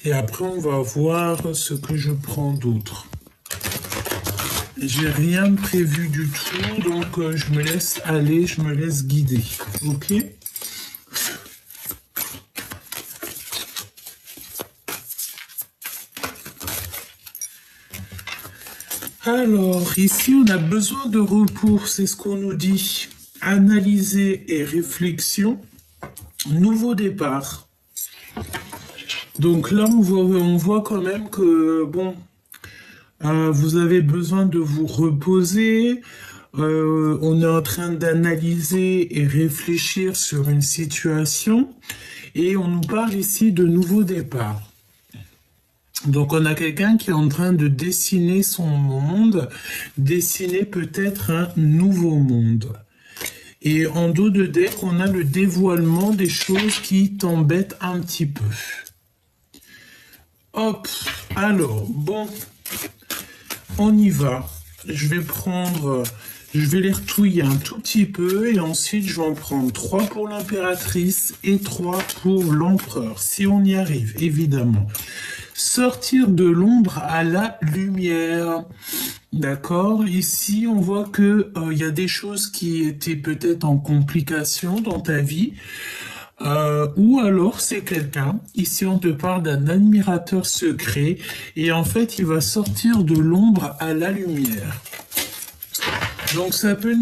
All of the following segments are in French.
Et après, on va voir ce que je prends d'autre. J'ai rien prévu du tout, donc je me laisse aller, je me laisse guider. Ok? Alors, ici, on a besoin de repos, c'est ce qu'on nous dit. Analyser et réflexion. Nouveau départ. Donc là, on voit quand même que, bon, vous avez besoin de vous reposer. On est en train d'analyser et réfléchir sur une situation. Et on nous parle ici de nouveau départ. Donc on a quelqu'un qui est en train de dessiner son monde, dessiner peut-être un nouveau monde. Et en dos de deck, on a le dévoilement des choses qui t'embêtent un petit peu. Hop, alors, bon, on y va. Je vais les retouiller un tout petit peu et ensuite je vais en prendre 3 pour l'impératrice et 3 pour l'empereur, si on y arrive, évidemment. Sortir de l'ombre à la lumière. D'accord. Ici, on voit que y a des choses qui étaient peut-être en complication dans ta vie. Ou alors c'est quelqu'un, ici on te parle d'un admirateur secret, et en fait il va sortir de l'ombre à la lumière. Donc ça peut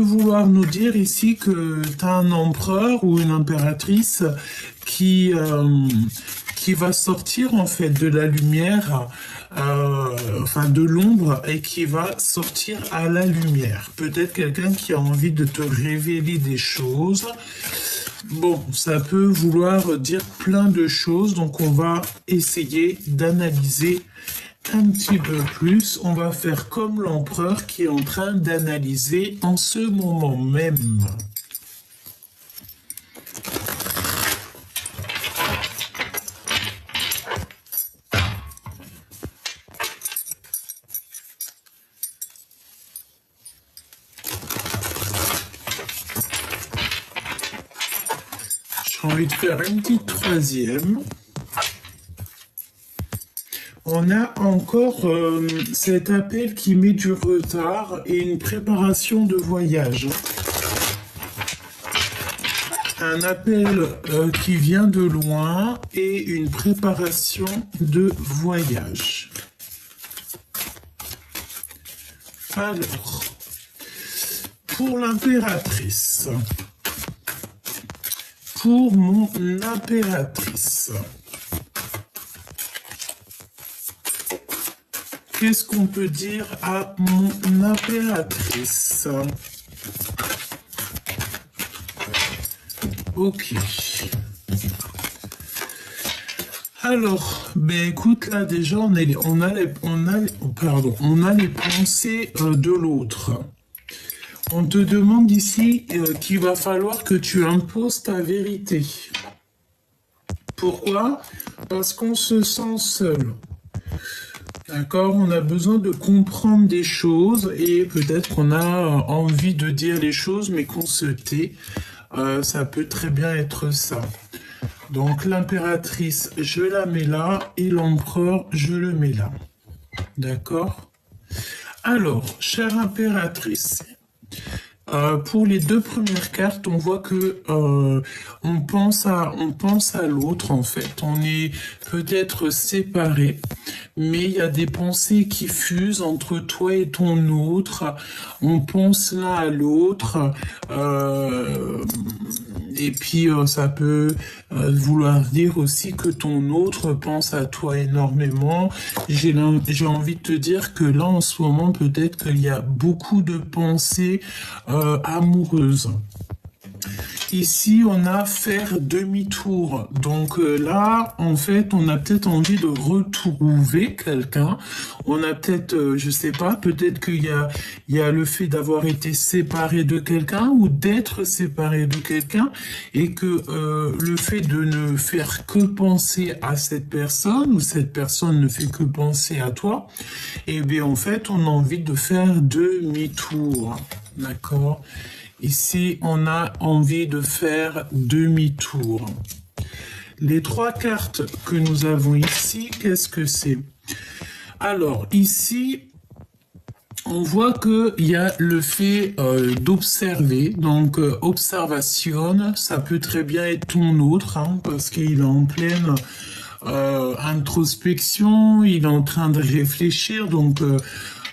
vouloir nous dire ici que tu as un empereur ou une impératrice qui va sortir en fait de la lumière, enfin de l'ombre, et qui va sortir à la lumière. Peut-être quelqu'un qui a envie de te révéler des choses. Bon, ça peut vouloir dire plein de choses, donc on va essayer d'analyser un petit peu plus. On va faire comme l'empereur qui est en train d'analyser en ce moment même. J'ai envie de faire une petite troisième. On a encore cet appel qui met du retard et une préparation de voyage. Un appel qui vient de loin et une préparation de voyage. Alors, pour l'impératrice. Pour mon impératrice. Qu'est-ce qu'on peut dire à mon impératrice? Ok. Alors, ben écoute, là déjà, on a les pensées de l'autre. On te demande ici qu'il va falloir que tu imposes ta vérité. Pourquoi? Parce qu'on se sent seul. D'accord, on a besoin de comprendre des choses et peut-être qu'on a envie de dire les choses mais qu'on se tait. Ça peut très bien être ça. Donc l'impératrice, je la mets là et l'empereur, je le mets là. D'accord? Alors, chère impératrice, pour les deux premières cartes, on voit que on pense à l'autre en fait. On est peut-être séparés, mais il y a des pensées qui fusent entre toi et ton autre. On pense l'un à l'autre, et puis ça peut vouloir dire aussi que ton autre pense à toi énormément. J'ai envie de te dire que là en ce moment peut-être qu'il y a beaucoup de pensées amoureuses. Ici, on a faire demi-tour. Donc là, en fait, on a peut-être envie de retrouver quelqu'un. On a peut-être, je sais pas, peut-être qu'il y a le fait d'avoir été séparé de quelqu'un ou d'être séparé de quelqu'un et que le fait de ne faire que penser à cette personne ou cette personne ne fait que penser à toi, et bien en fait, on a envie de faire demi-tour. D'accord ? Ici, on a envie de faire demi-tour. Les trois cartes que nous avons ici, qu'est-ce que c'est? Alors, ici, on voit qu'il y a le fait d'observer, donc observation, ça peut très bien être ton autre, hein, parce qu'il est en pleine introspection, il est en train de réfléchir, donc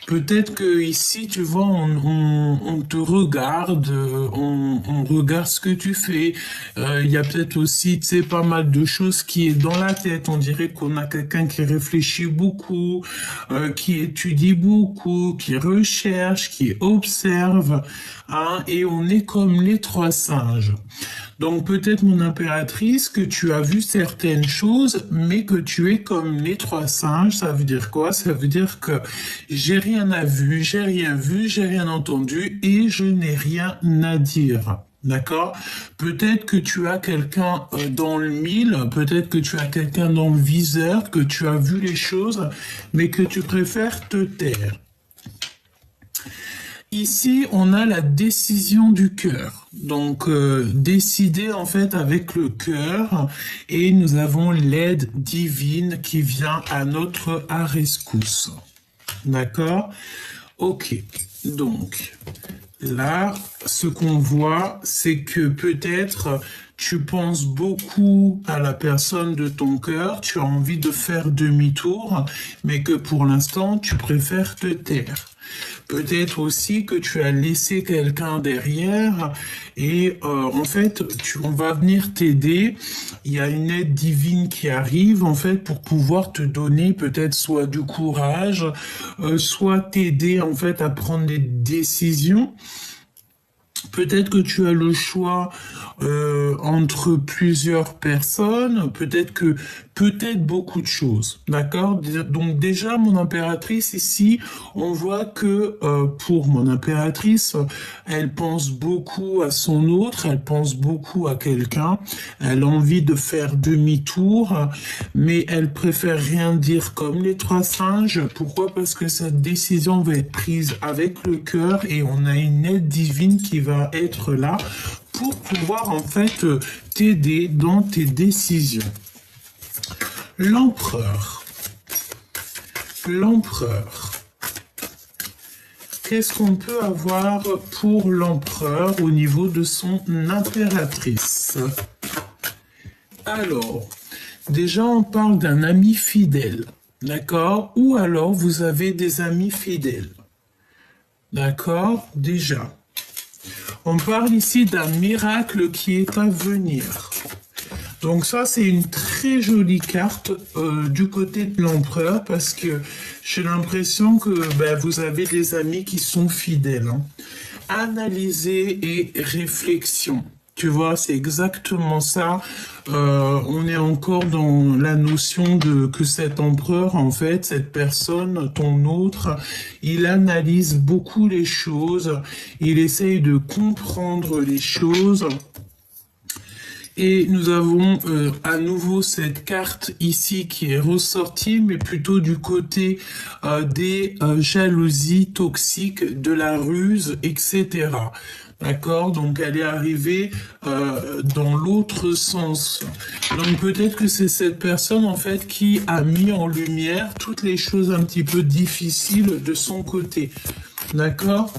peut-être que ici, tu vois, on te regarde, on regarde ce que tu fais. Il y a peut-être aussi, tu sais, pas mal de choses qui est dans la tête. On dirait qu'on a quelqu'un qui réfléchit beaucoup, qui étudie beaucoup, qui recherche, qui observe, hein, et on est comme les trois singes. Donc peut-être mon impératrice que tu as vu certaines choses, mais que tu es comme les trois singes. Ça veut dire quoi? Ça veut dire que j'ai rien vu, j'ai rien entendu et je n'ai rien à dire. D'accord? Peut-être que tu as quelqu'un dans le mille, peut-être que tu as quelqu'un dans le viseur, que tu as vu les choses, mais que tu préfères te taire. Ici, on a la décision du cœur. Donc, décider en fait avec le cœur. Et nous avons l'aide divine qui vient à notre rescousse. D'accord? Ok. Donc, là, ce qu'on voit, c'est que peut-être tu penses beaucoup à la personne de ton cœur, tu as envie de faire demi-tour, mais que pour l'instant, tu préfères te taire. Peut-être aussi que tu as laissé quelqu'un derrière et en fait, on va venir t'aider. Il y a une aide divine qui arrive en fait pour pouvoir te donner peut-être soit du courage, soit t'aider en fait à prendre des décisions. Peut-être que tu as le choix entre plusieurs personnes, peut-être beaucoup de choses, d'accord? Donc déjà, mon impératrice ici, on voit que pour mon impératrice, elle pense beaucoup à son autre, elle pense beaucoup à quelqu'un, elle a envie de faire demi-tour, mais elle préfère rien dire comme les trois singes. Pourquoi? Parce que cette décision va être prise avec le cœur et on a une aide divine qui va être là pour pouvoir en fait t'aider dans tes décisions. L'empereur. Qu'est-ce qu'on peut avoir pour l'empereur au niveau de son impératrice? Alors, déjà on parle d'un ami fidèle, d'accord? Ou alors vous avez des amis fidèles, d'accord? Déjà. On parle ici d'un miracle qui est à venir. Donc ça, c'est une très jolie carte du côté de l'empereur parce que j'ai l'impression que vous avez des amis qui sont fidèles. Hein. Analyser et réflexion. Tu vois, c'est exactement ça. On est encore dans la notion de que cet empereur, en fait, cette personne, ton autre, il analyse beaucoup les choses, il essaye de comprendre les choses. Et nous avons à nouveau cette carte ici qui est ressortie, mais plutôt du côté des jalousies toxiques, de la ruse, etc. D'accord? Donc elle est arrivée dans l'autre sens. Donc peut-être que c'est cette personne en fait qui a mis en lumière toutes les choses un petit peu difficiles de son côté. D'accord?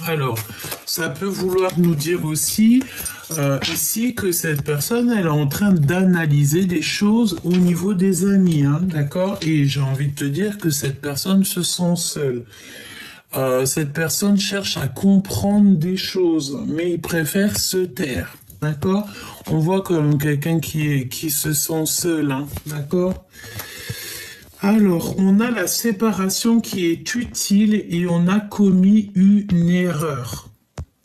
Alors, ça peut vouloir nous dire aussi ici que cette personne, elle est en train d'analyser des choses au niveau des amis, hein, d'accord? Et j'ai envie de te dire que cette personne se sent seule. Cette personne cherche à comprendre des choses, mais il préfère se taire, d'accord? On voit comme quelqu'un qui se sent seul, hein, d'accord? Alors, on a la séparation qui est utile et on a commis une erreur.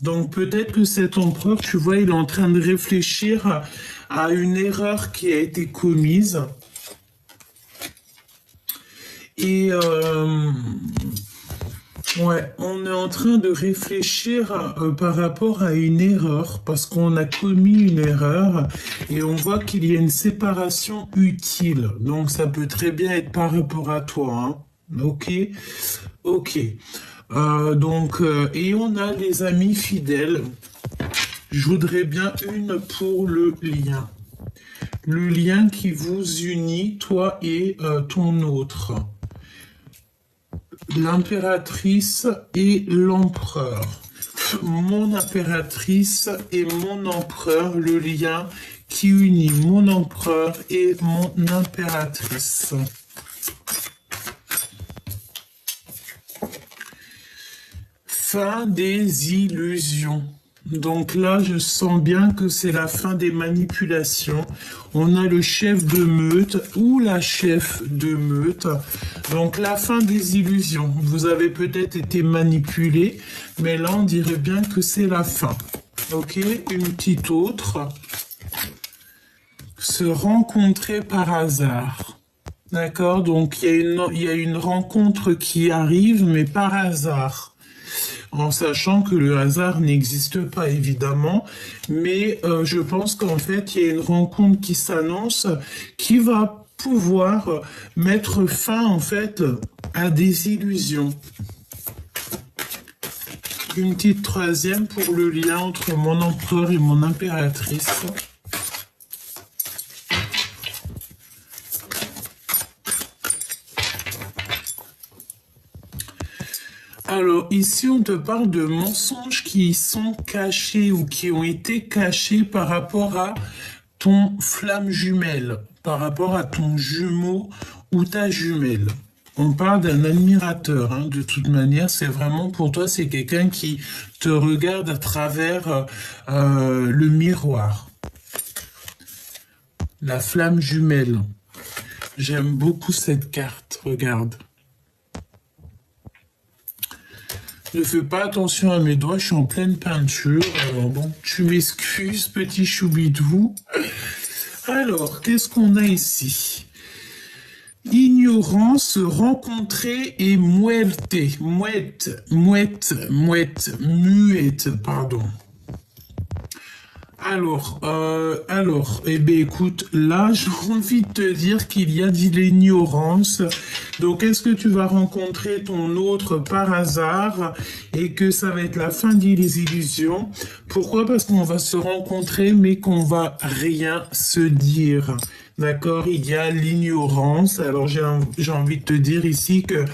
Donc peut-être que cet empereur, tu vois, il est en train de réfléchir à une erreur qui a été commise. Et ouais, on est en train de réfléchir par rapport à une erreur, parce qu'on a commis une erreur, et on voit qu'il y a une séparation utile. Donc ça peut très bien être par rapport à toi, hein. Ok, ok. Et on a les amis fidèles. Je voudrais bien une pour le lien. Le lien qui vous unit, toi et ton autre. L'impératrice et l'empereur. Mon impératrice et mon empereur, le lien qui unit mon empereur et mon impératrice. Fin des illusions. Donc là, je sens bien que c'est la fin des manipulations. On a le chef de meute ou la chef de meute. Donc la fin des illusions. Vous avez peut-être été manipulé, mais là, on dirait bien que c'est la fin. Ok, une petite autre. Se rencontrer par hasard. D'accord, donc il y a une rencontre qui arrive, mais par hasard. En sachant que le hasard n'existe pas évidemment, mais je pense qu'en fait il y a une rencontre qui s'annonce qui va pouvoir mettre fin en fait à des illusions. Une petite troisième pour le lien entre mon empereur et mon impératrice. Alors ici on te parle de mensonges qui sont cachés ou qui ont été cachés par rapport à ton flamme jumelle, par rapport à ton jumeau ou ta jumelle. On parle d'un admirateur, hein. De toute manière, c'est vraiment pour toi, c'est quelqu'un qui te regarde à travers le miroir. La flamme jumelle. J'aime beaucoup cette carte, regarde. Ne fais pas attention à mes doigts, je suis en pleine peinture. Alors bon, tu m'excuses, petit choubidou. Alors, qu'est-ce qu'on a ici? Ignorance, rencontrer et muerte, pardon. Eh bien, écoute, là, j'ai envie de te dire qu'il y a de l'ignorance. Donc, est-ce que tu vas rencontrer ton autre par hasard et que ça va être la fin des illusions? Pourquoi? Parce qu'on va se rencontrer, mais qu'on va rien se dire. D'accord? Il y a l'ignorance. Alors, j'ai envie de te dire ici que,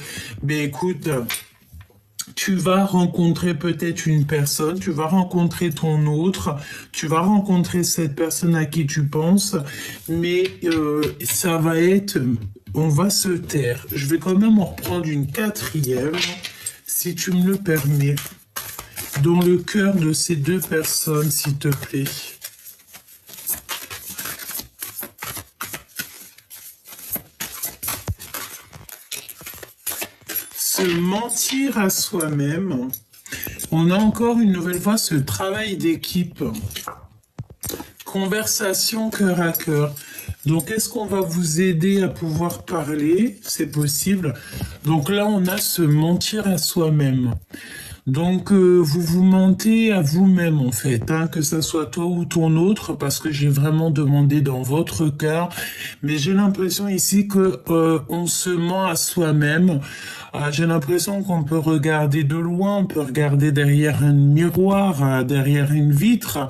ben, écoute, tu vas rencontrer peut-être une personne, tu vas rencontrer ton autre, tu vas rencontrer cette personne à qui tu penses, mais ça va être, on va se taire. Je vais quand même en reprendre une quatrième, si tu me le permets, dans le cœur de ces deux personnes, s'il te plaît. Se mentir à soi-même. On a encore une nouvelle fois ce travail d'équipe. Conversation cœur à cœur. Donc, est-ce qu'on va vous aider à pouvoir parler? C'est possible. Donc là, on a se mentir à soi-même. Donc, vous vous mentez à vous-même, en fait, hein, que ça soit toi ou ton autre, parce que j'ai vraiment demandé dans votre cœur. Mais j'ai l'impression ici que on se ment à soi-même. J'ai l'impression qu'on peut regarder de loin, on peut regarder derrière un miroir, derrière une vitre,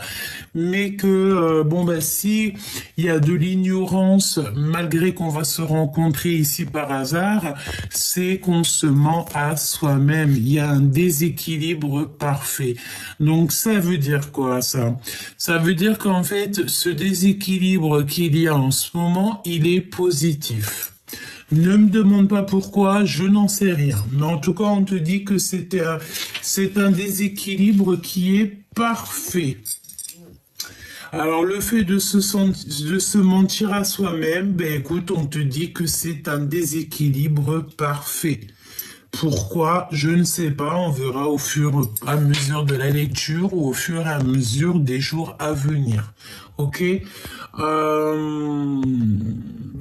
mais que, si il y a de l'ignorance, malgré qu'on va se rencontrer ici par hasard, c'est qu'on se ment à soi-même. Il y a un déséquilibre parfait. Donc, ça veut dire quoi, ça? Ça veut dire qu'en fait, ce déséquilibre qu'il y a en ce moment, il est positif. Ne me demande pas pourquoi, je n'en sais rien. Mais en tout cas, on te dit que c'est un déséquilibre qui est parfait. Alors, le fait de se mentir à soi-même, ben écoute, on te dit que c'est un déséquilibre parfait. Pourquoi? Je ne sais pas, on verra au fur et à mesure de la lecture ou au fur et à mesure des jours à venir. Ok?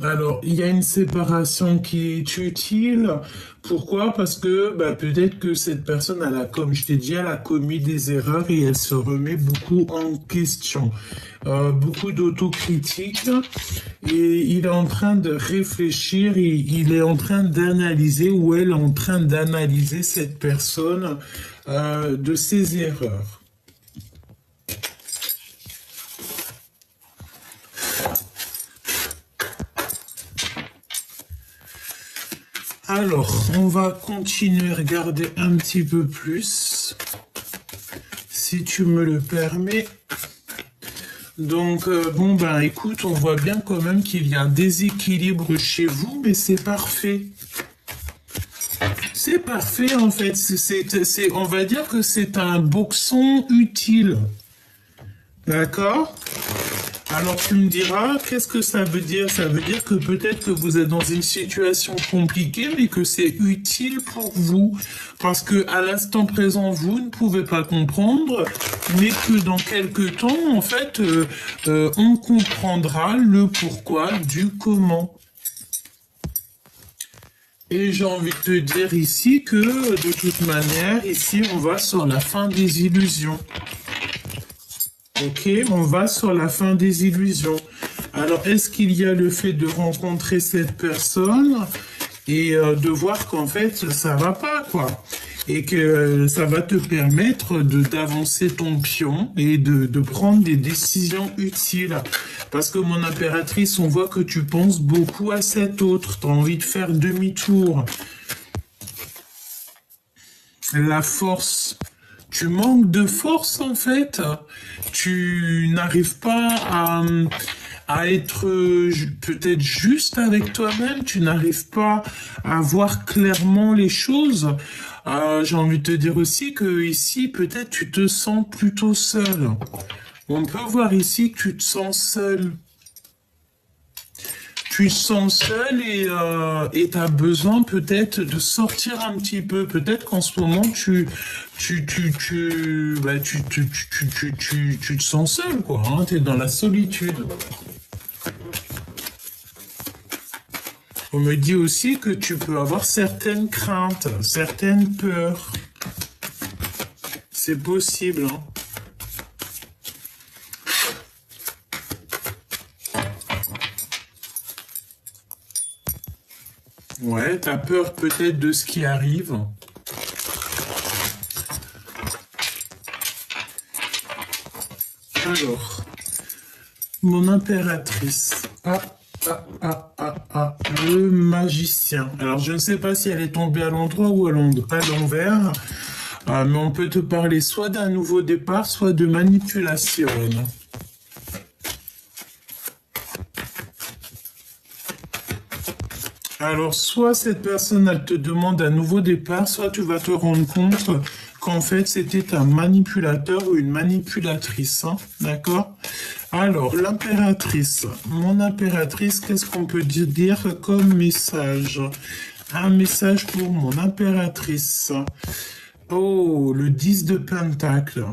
Alors, il y a une séparation qui est utile. Pourquoi? Parce que peut-être que cette personne, comme je t'ai dit, elle a commis des erreurs et elle se remet beaucoup en question. Beaucoup d'autocritique. Et il est en train de réfléchir, il est en train d'analyser, ou elle est en train d'analyser cette personne de ses erreurs. Alors, on va continuer à regarder un petit peu plus, si tu me le permets. Donc, bon, ben écoute, on voit bien quand même qu'il y a un déséquilibre chez vous, mais c'est parfait. C'est parfait, en fait. On va dire que c'est un boxon utile. D'accord? Alors tu me diras, qu'est-ce que ça veut dire? Ça veut dire que peut-être que vous êtes dans une situation compliquée, mais que c'est utile pour vous. Parce que à l'instant présent, vous ne pouvez pas comprendre, mais que dans quelques temps, en fait, on comprendra le pourquoi du comment. Et j'ai envie de te dire ici que, de toute manière, ici, on va sur la fin des illusions. Ok, on va sur la fin des illusions. Alors, est-ce qu'il y a le fait de rencontrer cette personne et de voir qu'en fait, ça va pas, quoi. Et que ça va te permettre d'avancer ton pion et de prendre des décisions utiles. Parce que mon impératrice, on voit que tu penses beaucoup à cet autre. Tu as envie de faire demi-tour. La force. Tu manques de force en fait. Tu n'arrives pas à être peut-être juste avec toi-même. Tu n'arrives pas à voir clairement les choses. J'ai envie de te dire aussi que ici, peut-être tu te sens plutôt seul. On peut voir ici que tu te sens seul. Tu te sens seul et tu as besoin peut-être de sortir un petit peu. Peut-être qu'en ce moment, tu te sens seul, quoi. Hein, tu es dans la solitude. On me dit aussi que tu peux avoir certaines craintes, certaines peurs. C'est possible, hein. Ouais, t'as peur peut-être de ce qui arrive. Alors, mon impératrice. Le magicien. Alors, je ne sais pas si elle est tombée à l'endroit ou à l'envers, mais on peut te parler soit d'un nouveau départ, soit de manipulation. Alors, soit cette personne, elle te demande un nouveau départ, soit tu vas te rendre compte qu'en fait, c'était un manipulateur ou une manipulatrice. Hein, d'accord? Alors, l'impératrice. Mon impératrice, qu'est-ce qu'on peut dire comme message? Un message pour mon impératrice. Oh, le 10 de pentacle.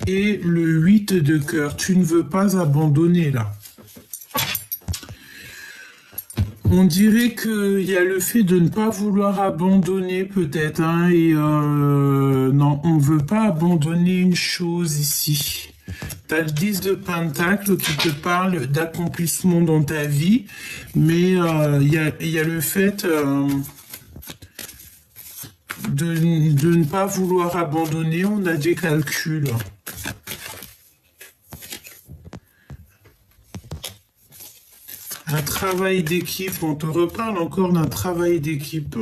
Et le 8 de cœur. Tu ne veux pas abandonner, là. On dirait qu'il y a le fait de ne pas vouloir abandonner peut-être, hein, et non, on ne veut pas abandonner une chose ici. Tu as le 10 de pentacle qui te parle d'accomplissement dans ta vie, mais il y a le fait de ne pas vouloir abandonner, on a des calculs. Un travail d'équipe, on te reparle encore d'un travail d'équipe.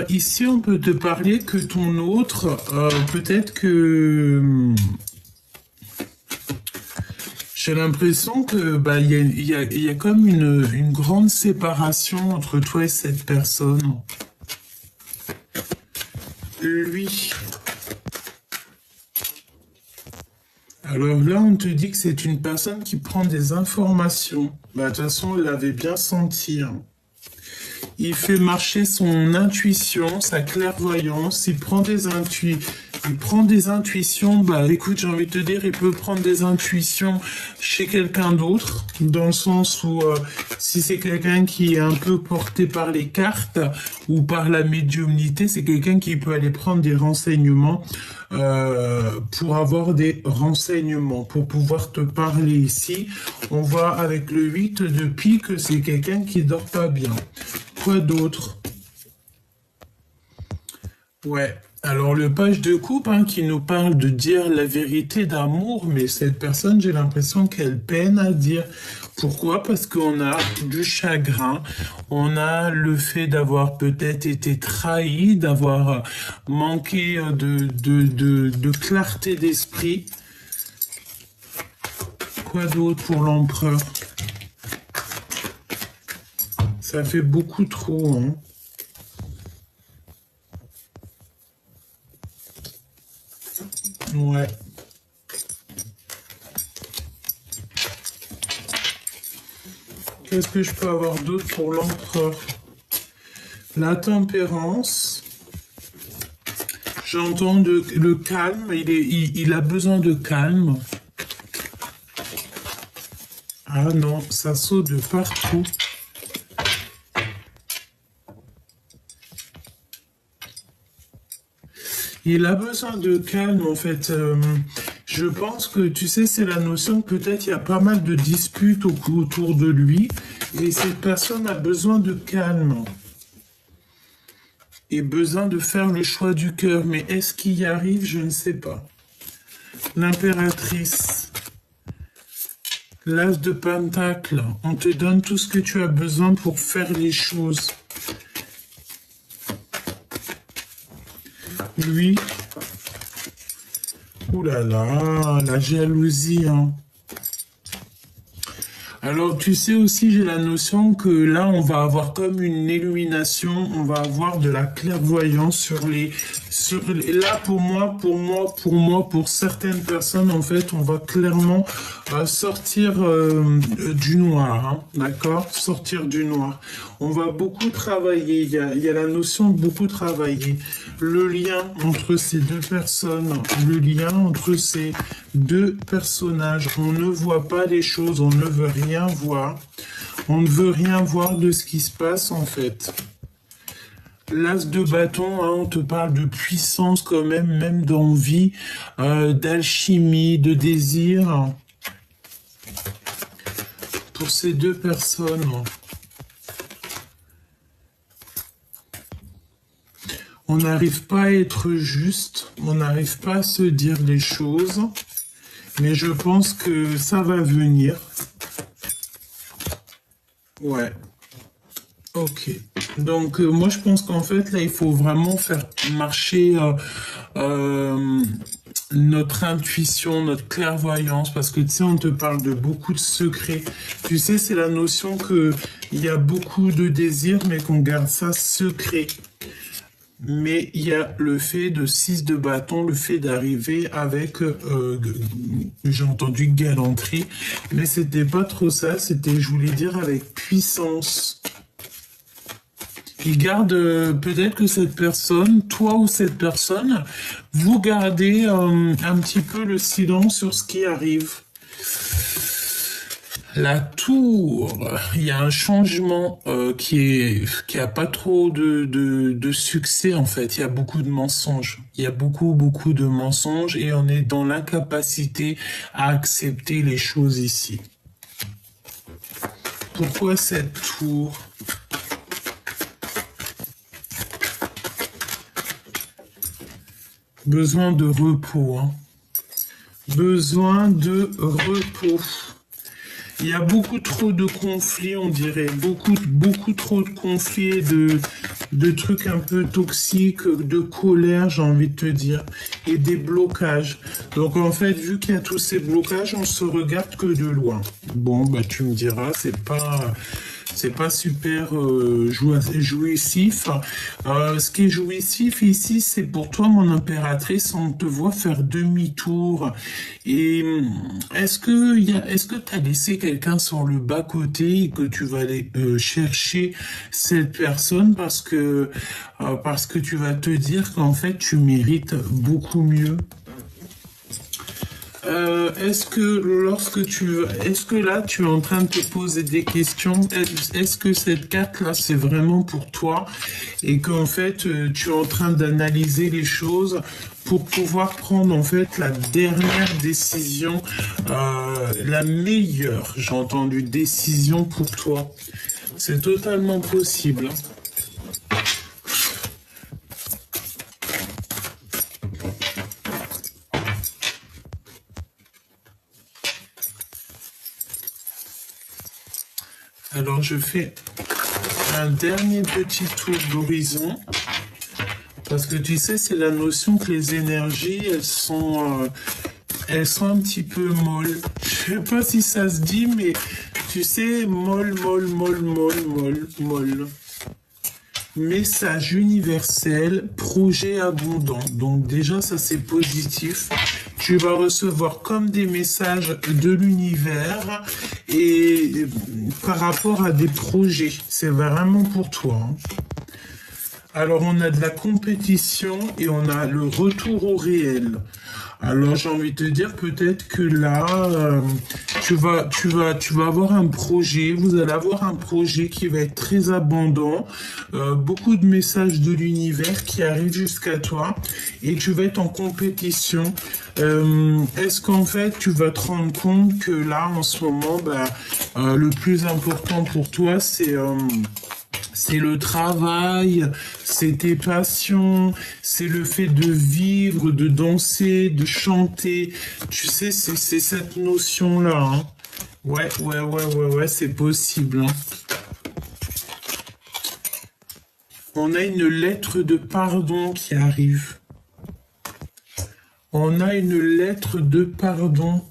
Ici, on peut te parler que ton autre, peut-être que j'ai l'impression que il y a comme une grande séparation entre toi et cette personne. Lui. Alors là, on te dit que c'est une personne qui prend des informations. Bah, de toute façon, on l'avait bien senti. Hein. Il fait marcher son intuition, sa clairvoyance. Il prend des intuitions. Bah, écoute, j'ai envie de te dire, il peut prendre des intuitions chez quelqu'un d'autre, dans le sens où si c'est quelqu'un qui est un peu porté par les cartes ou par la médiumnité, c'est quelqu'un qui peut aller prendre des renseignements pour avoir des renseignements, pour pouvoir te parler ici. On voit avec le 8 de pique que c'est quelqu'un qui dort pas bien. Quoi d'autre? Ouais. Alors, le page de coupe hein, qui nous parle de dire la vérité d'amour, mais cette personne, j'ai l'impression qu'elle peine à dire. Pourquoi? Parce qu'on a du chagrin, on a le fait d'avoir peut-être été trahi, d'avoir manqué de clarté d'esprit. Quoi d'autre pour l'empereur? Ça fait beaucoup trop, hein. Ouais. Qu'est-ce que je peux avoir d'autre pour l'empereur? La tempérance. J'entends le calme. Il a besoin de calme. Ah non, ça saute de partout. Il a besoin de calme, en fait. Je pense que, tu sais, c'est la notion que peut-être il y a pas mal de disputes autour de lui. Et cette personne a besoin de calme. Et besoin de faire le choix du cœur. Mais est-ce qu'il y arrive? Je ne sais pas. L'impératrice. L'as de Pentacle. On te donne tout ce que tu as besoin pour faire les choses. Lui, ouh là là, la jalousie, hein. Alors, tu sais aussi, j'ai la notion que là, on va avoir comme une illumination, on va avoir de la clairvoyance là, pour certaines personnes, en fait, on va clairement sortir du noir, hein, d'accord? Sortir du noir. On va beaucoup travailler, il y a la notion de beaucoup travailler. Le lien entre ces deux personnes, le lien entre ces deux personnages. On ne voit pas les choses, on ne veut rien voir. On ne veut rien voir de ce qui se passe, en fait. L'as de bâton, hein, on te parle de puissance quand même d'envie, d'alchimie, de désir. Pour ces deux personnes. On n'arrive pas à être juste, on n'arrive pas à se dire les choses, mais je pense que ça va venir. Ouais. Ok. Donc, moi, je pense qu'en fait, là, il faut vraiment faire marcher notre intuition, notre clairvoyance, parce que, tu sais, on te parle de beaucoup de secrets. Tu sais, c'est la notion qu'il y a beaucoup de désirs, mais qu'on garde ça secret. Mais il y a le fait de 6 de bâton, le fait d'arriver avec, j'ai entendu galanterie, mais c'était pas trop ça, c'était, je voulais dire, avec puissance. Il garde, peut-être que cette personne, toi ou cette personne, vous gardez un petit peu le silence sur ce qui arrive. La tour, il y a un changement qui a pas trop de succès en fait. Il y a beaucoup de mensonges. Il y a beaucoup de mensonges et on est dans l'incapacité à accepter les choses ici. Pourquoi cette tour? Besoin de repos, hein. Besoin de repos. Il y a beaucoup trop de conflits, on dirait. Beaucoup trop de conflits, de trucs un peu toxiques, de colère, j'ai envie de te dire, et des blocages. Donc en fait, vu qu'il y a tous ces blocages, on se regarde que de loin. Bon, bah tu me diras, c'est pas super jouissif. Ce qui est jouissif ici, c'est pour toi, mon impératrice, on te voit faire demi-tour. Et est-ce que tu as laissé quelqu'un sur le bas-côté et que tu vas aller chercher cette personne parce que tu vas te dire qu'en fait, tu mérites beaucoup mieux? Est-ce que là tu es en train de te poser des questions? Est-ce que cette carte là c'est vraiment pour toi et qu'en fait tu es en train d'analyser les choses pour pouvoir prendre en fait la dernière décision, la meilleure, j'ai entendu, décision pour toi? C'est totalement possible, hein. Alors je fais un dernier petit tour d'horizon. Parce que tu sais, c'est la notion que les énergies, elles sont un petit peu molles. Je sais pas si ça se dit, mais tu sais, molle, molle, molle, molle, molle, molle. Message universel, projet abondant. Donc déjà, ça c'est positif. Tu vas recevoir comme des messages de l'univers et par rapport à des projets. C'est vraiment pour toi, hein. Alors, on a de la compétition et on a le retour au réel. Alors, j'ai envie de te dire peut-être que là, tu vas avoir un projet, vous allez avoir un projet qui va être très abondant, beaucoup de messages de l'univers qui arrivent jusqu'à toi et tu vas être en compétition. Est-ce qu'en fait, tu vas te rendre compte que là, en ce moment, le plus important pour toi, c'est le travail, c'est tes passions, c'est le fait de vivre, de danser, de chanter. Tu sais, c'est cette notion-là, hein. Ouais, c'est possible, hein. On a une lettre de pardon qui arrive. On a une lettre de pardon.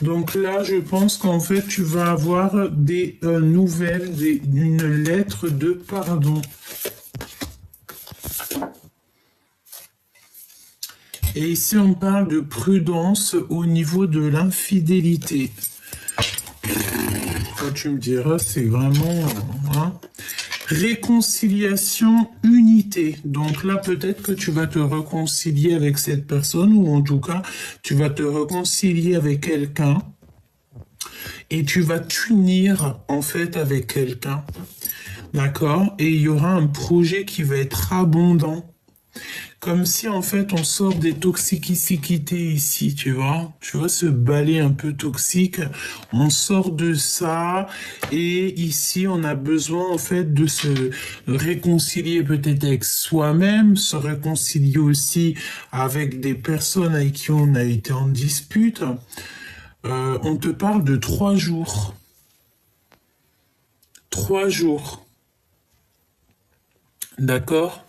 Donc là, je pense qu'en fait, tu vas avoir des nouvelles, une lettre de pardon. Et ici, on parle de prudence au niveau de l'infidélité. Quand tu me diras, c'est vraiment... hein. Réconciliation, unité. Donc là, peut-être que tu vas te réconcilier avec cette personne, ou en tout cas, tu vas te réconcilier avec quelqu'un, et tu vas t'unir, en fait, avec quelqu'un. D'accord? Et il y aura un projet qui va être abondant. Comme si, en fait, on sort des toxicités ici, tu vois. Tu vois, ce balai un peu toxique, on sort de ça. Et ici, on a besoin, en fait, de se réconcilier peut-être avec soi-même, se réconcilier aussi avec des personnes avec qui on a été en dispute. On te parle de 3 jours. 3 jours. D'accord?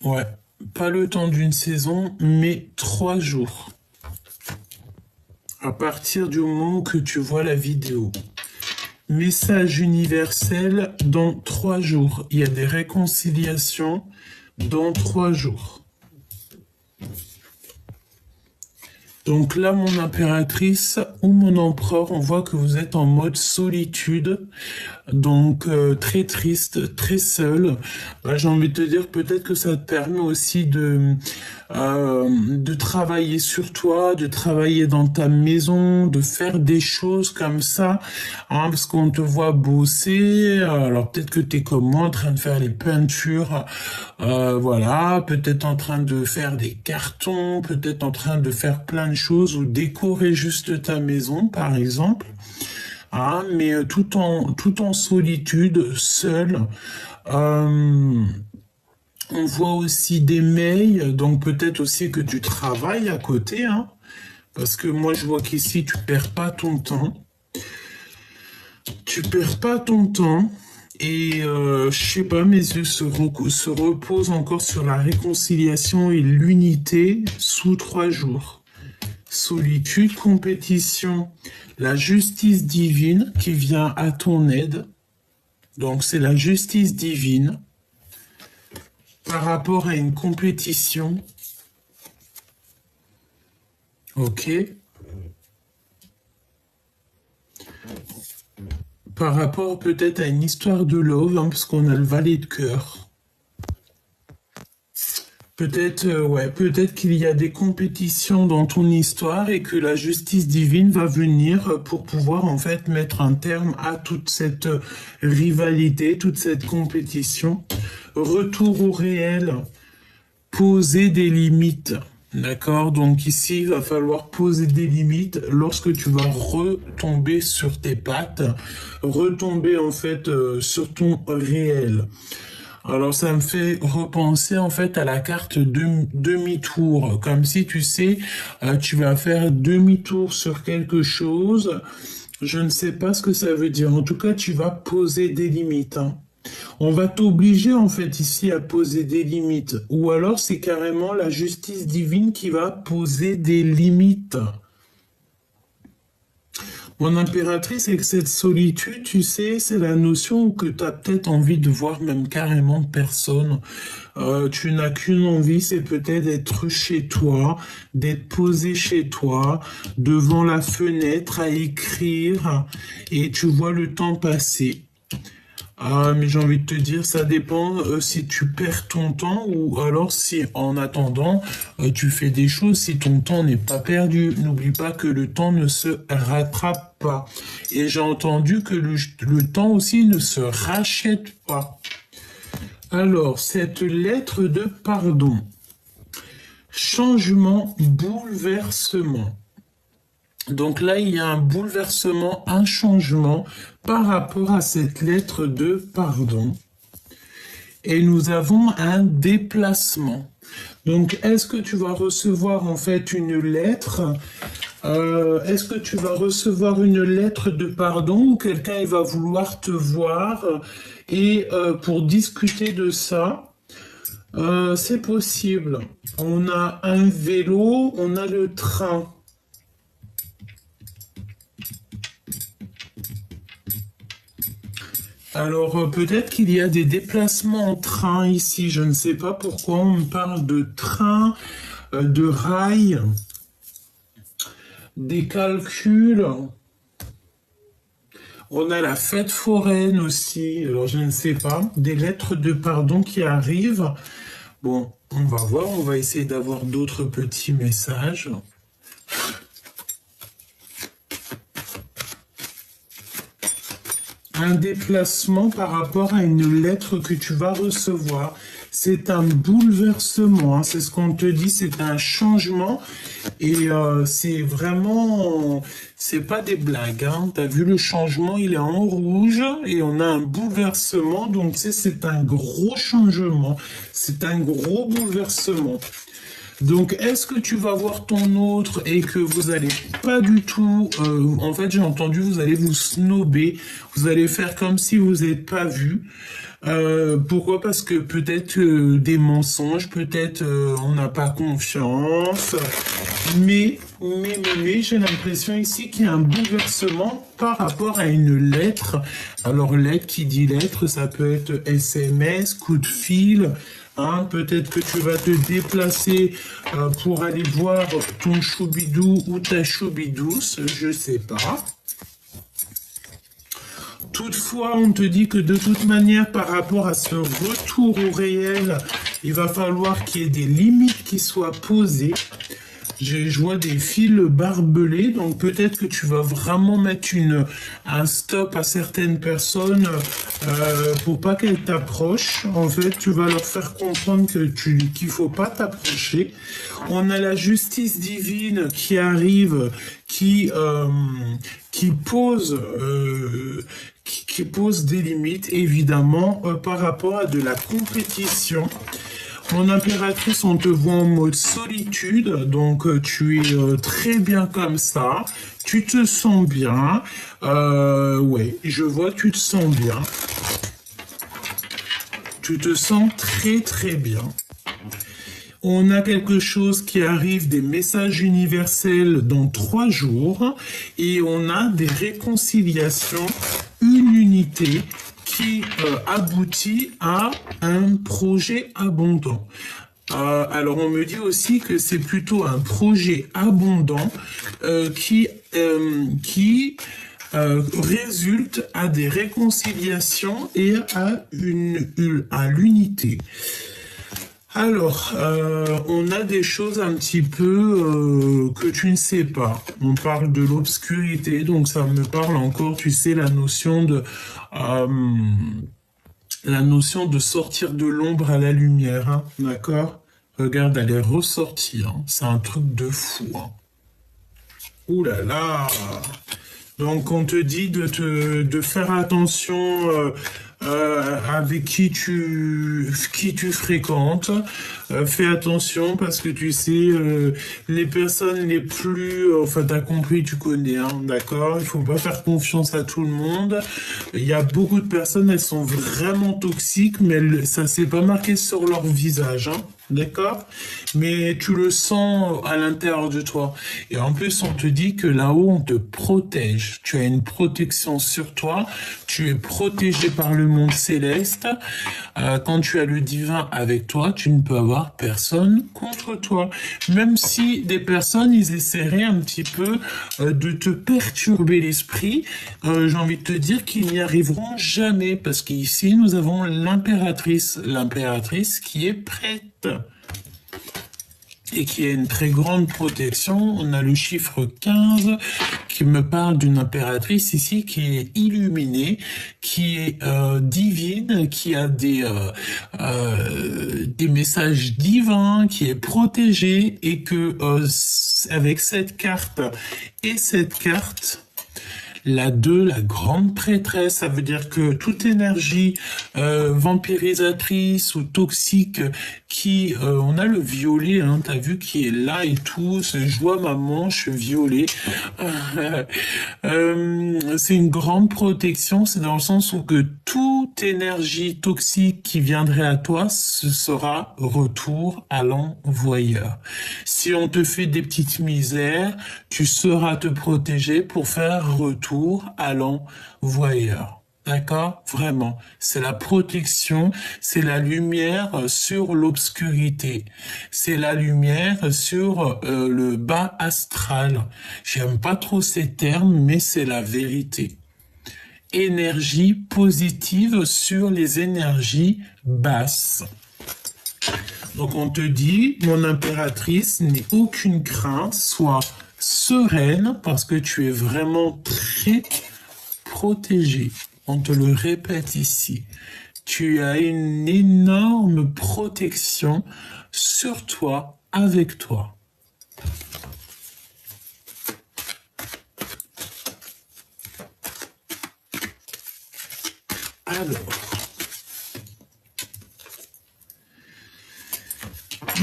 Ouais, pas le temps d'une saison, mais 3 jours. À partir du moment que tu vois la vidéo. Message universel dans 3 jours. Il y a des réconciliations dans 3 jours. Donc là, mon impératrice ou mon empereur, on voit que vous êtes en mode solitude, donc très triste, très seul. Là, j'ai envie de te dire peut-être que ça te permet aussi de travailler sur toi, de travailler dans ta maison, de faire des choses comme ça, hein, parce qu'on te voit bosser. Alors peut-être que tu es comme moi en train de faire les peintures, voilà, peut-être en train de faire des cartons, peut-être en train de faire plein de choses ou décorer juste ta maison, par exemple. Ah, mais tout en solitude, seul. On voit aussi des mails, donc peut-être aussi que tu travailles à côté, hein, parce que moi je vois qu'ici tu perds pas ton temps. Tu perds pas ton temps. Et je sais pas, mes yeux se reposent encore sur la réconciliation et l'unité sous 3 jours. Solitude, compétition, la justice divine qui vient à ton aide. Donc c'est la justice divine par rapport à une compétition. Ok. Par rapport peut-être à une histoire de love, hein, parce qu'on a le valet de cœur. Peut-être, peut-être qu'il y a des compétitions dans ton histoire et que la justice divine va venir pour pouvoir en fait mettre un terme à toute cette rivalité, toute cette compétition. Retour au réel, poser des limites. D'accord? Donc ici, il va falloir poser des limites lorsque tu vas retomber sur tes pattes, retomber en fait sur ton réel. Alors ça me fait repenser en fait à la carte demi-tour, comme si tu sais, tu vas faire demi-tour sur quelque chose. Je ne sais pas ce que ça veut dire. En tout cas, tu vas poser des limites, hein. On va t'obliger en fait ici à poser des limites. Ou alors c'est carrément la justice divine qui va poser des limites. Mon impératrice, avec cette solitude, tu sais, c'est la notion que tu as peut-être envie de voir même carrément personne. Tu n'as qu'une envie, c'est peut-être d'être chez toi, d'être posé chez toi, devant la fenêtre à écrire, et tu vois le temps passer. Ah, mais j'ai envie de te dire, ça dépend si tu perds ton temps ou alors si en attendant, tu fais des choses, si ton temps n'est pas perdu. N'oublie pas que le temps ne se rattrape pas. Et j'ai entendu que le temps aussi ne se rachète pas. Alors, cette lettre de pardon, changement, bouleversement. Donc là, il y a un bouleversement, un changement par rapport à cette lettre de pardon. Et nous avons un déplacement. Donc, est-ce que tu vas recevoir en fait une lettre? Est-ce que tu vas recevoir une lettre de pardon ou quelqu'un il va vouloir te voir et pour discuter de ça? C'est possible. On a un vélo, on a le train. Alors peut-être qu'il y a des déplacements en train ici, je ne sais pas pourquoi on me parle de train, de rail, des calculs. On a la fête foraine aussi, alors je ne sais pas, des lettres de pardon qui arrivent. Bon, on va voir, on va essayer d'avoir d'autres petits messages. Un déplacement par rapport à une lettre que tu vas recevoir. C'est un bouleversement, hein, c'est ce qu'on te dit, c'est un changement et c'est vraiment, c'est pas des blagues, hein. T'as vu le changement, il est en rouge et on a un bouleversement, donc c'est un gros changement, c'est un gros bouleversement. Donc, est-ce que tu vas voir ton autre et que vous allez pas du tout... en fait, j'ai entendu, vous allez vous snober, vous allez faire comme si vous n'êtes pas vu. Pourquoi? Parce que peut-être des mensonges, peut-être on n'a pas confiance. Mais, j'ai l'impression ici qu'il y a un bouleversement par rapport à une lettre. Alors, lettre qui dit lettre, ça peut être SMS, coup de fil... Hein, peut-être que tu vas te déplacer pour aller voir ton choubidou ou ta choubidouce, je sais pas. Toutefois, on te dit que de toute manière, par rapport à ce retour au réel, il va falloir qu'il y ait des limites qui soient posées. Je vois des fils barbelés, donc peut-être que tu vas vraiment mettre un stop à certaines personnes pour pas qu'elles t'approchent. En fait, tu vas leur faire comprendre qu'il faut pas t'approcher. On a la justice divine qui arrive, qui pose qui pose des limites, évidemment, par rapport à de la compétition. Mon impératrice, on te voit en mode solitude, donc tu es très bien comme ça, tu te sens bien, ouais, je vois que tu te sens bien, tu te sens très très bien. On a quelque chose qui arrive, des messages universels dans 3 jours, et on a des réconciliations, une unité, qui aboutit à un projet abondant. Alors on me dit aussi que c'est plutôt un projet abondant qui résulte à des réconciliations et à l'unité. Alors, on a des choses un petit peu que tu ne sais pas. On parle de l'obscurité, donc ça me parle encore, tu sais, la notion de sortir de l'ombre à la lumière, hein, d'accord? Regarde, elle est ressortie, hein. C'est un truc de fou, hein. Ouh là là! Donc on te dit de faire attention avec qui tu fréquentes. Fais attention parce que tu sais, les personnes les plus... enfin, t'as compris, tu connais, hein, d'accord? Il faut pas faire confiance à tout le monde. Il y a beaucoup de personnes, elles sont vraiment toxiques, mais ça s'est pas marqué sur leur visage, hein. D'accord? Mais tu le sens à l'intérieur de toi. Et en plus, on te dit que là-haut, on te protège. Tu as une protection sur toi. Tu es protégé par le monde céleste. Quand tu as le divin avec toi, tu ne peux avoir personne contre toi. Même si des personnes, ils essaieraient un petit peu de te perturber l'esprit, j'ai envie de te dire qu'ils n'y arriveront jamais. Parce qu'ici, nous avons l'impératrice. L'impératrice qui est prête et qui a une très grande protection. On a le chiffre 15 qui me parle d'une impératrice ici qui est illuminée, qui est divine, qui a des messages divins, qui est protégée et que avec cette carte et cette carte, la 2, la grande prêtresse, ça veut dire que toute énergie vampirisatrice ou toxique qui... on a le violet, hein, t'as vu, qui est là et tout. Je vois ma manche violet. C'est une grande protection, c'est dans le sens où que toute énergie toxique qui viendrait à toi, ce sera retour à l'envoyeur. Si on te fait des petites misères, tu sauras te protéger pour faire retour à l'envoyeur. D'accord? Vraiment. C'est la protection, c'est la lumière sur l'obscurité. C'est la lumière sur le bas astral. J'aime pas trop ces termes, mais c'est la vérité. Énergie positive sur les énergies basses. Donc on te dit, mon impératrice, n'aie aucune crainte, sois sereine parce que tu es vraiment très protégée. On te le répète ici. Tu as une énorme protection sur toi, avec toi. Alors,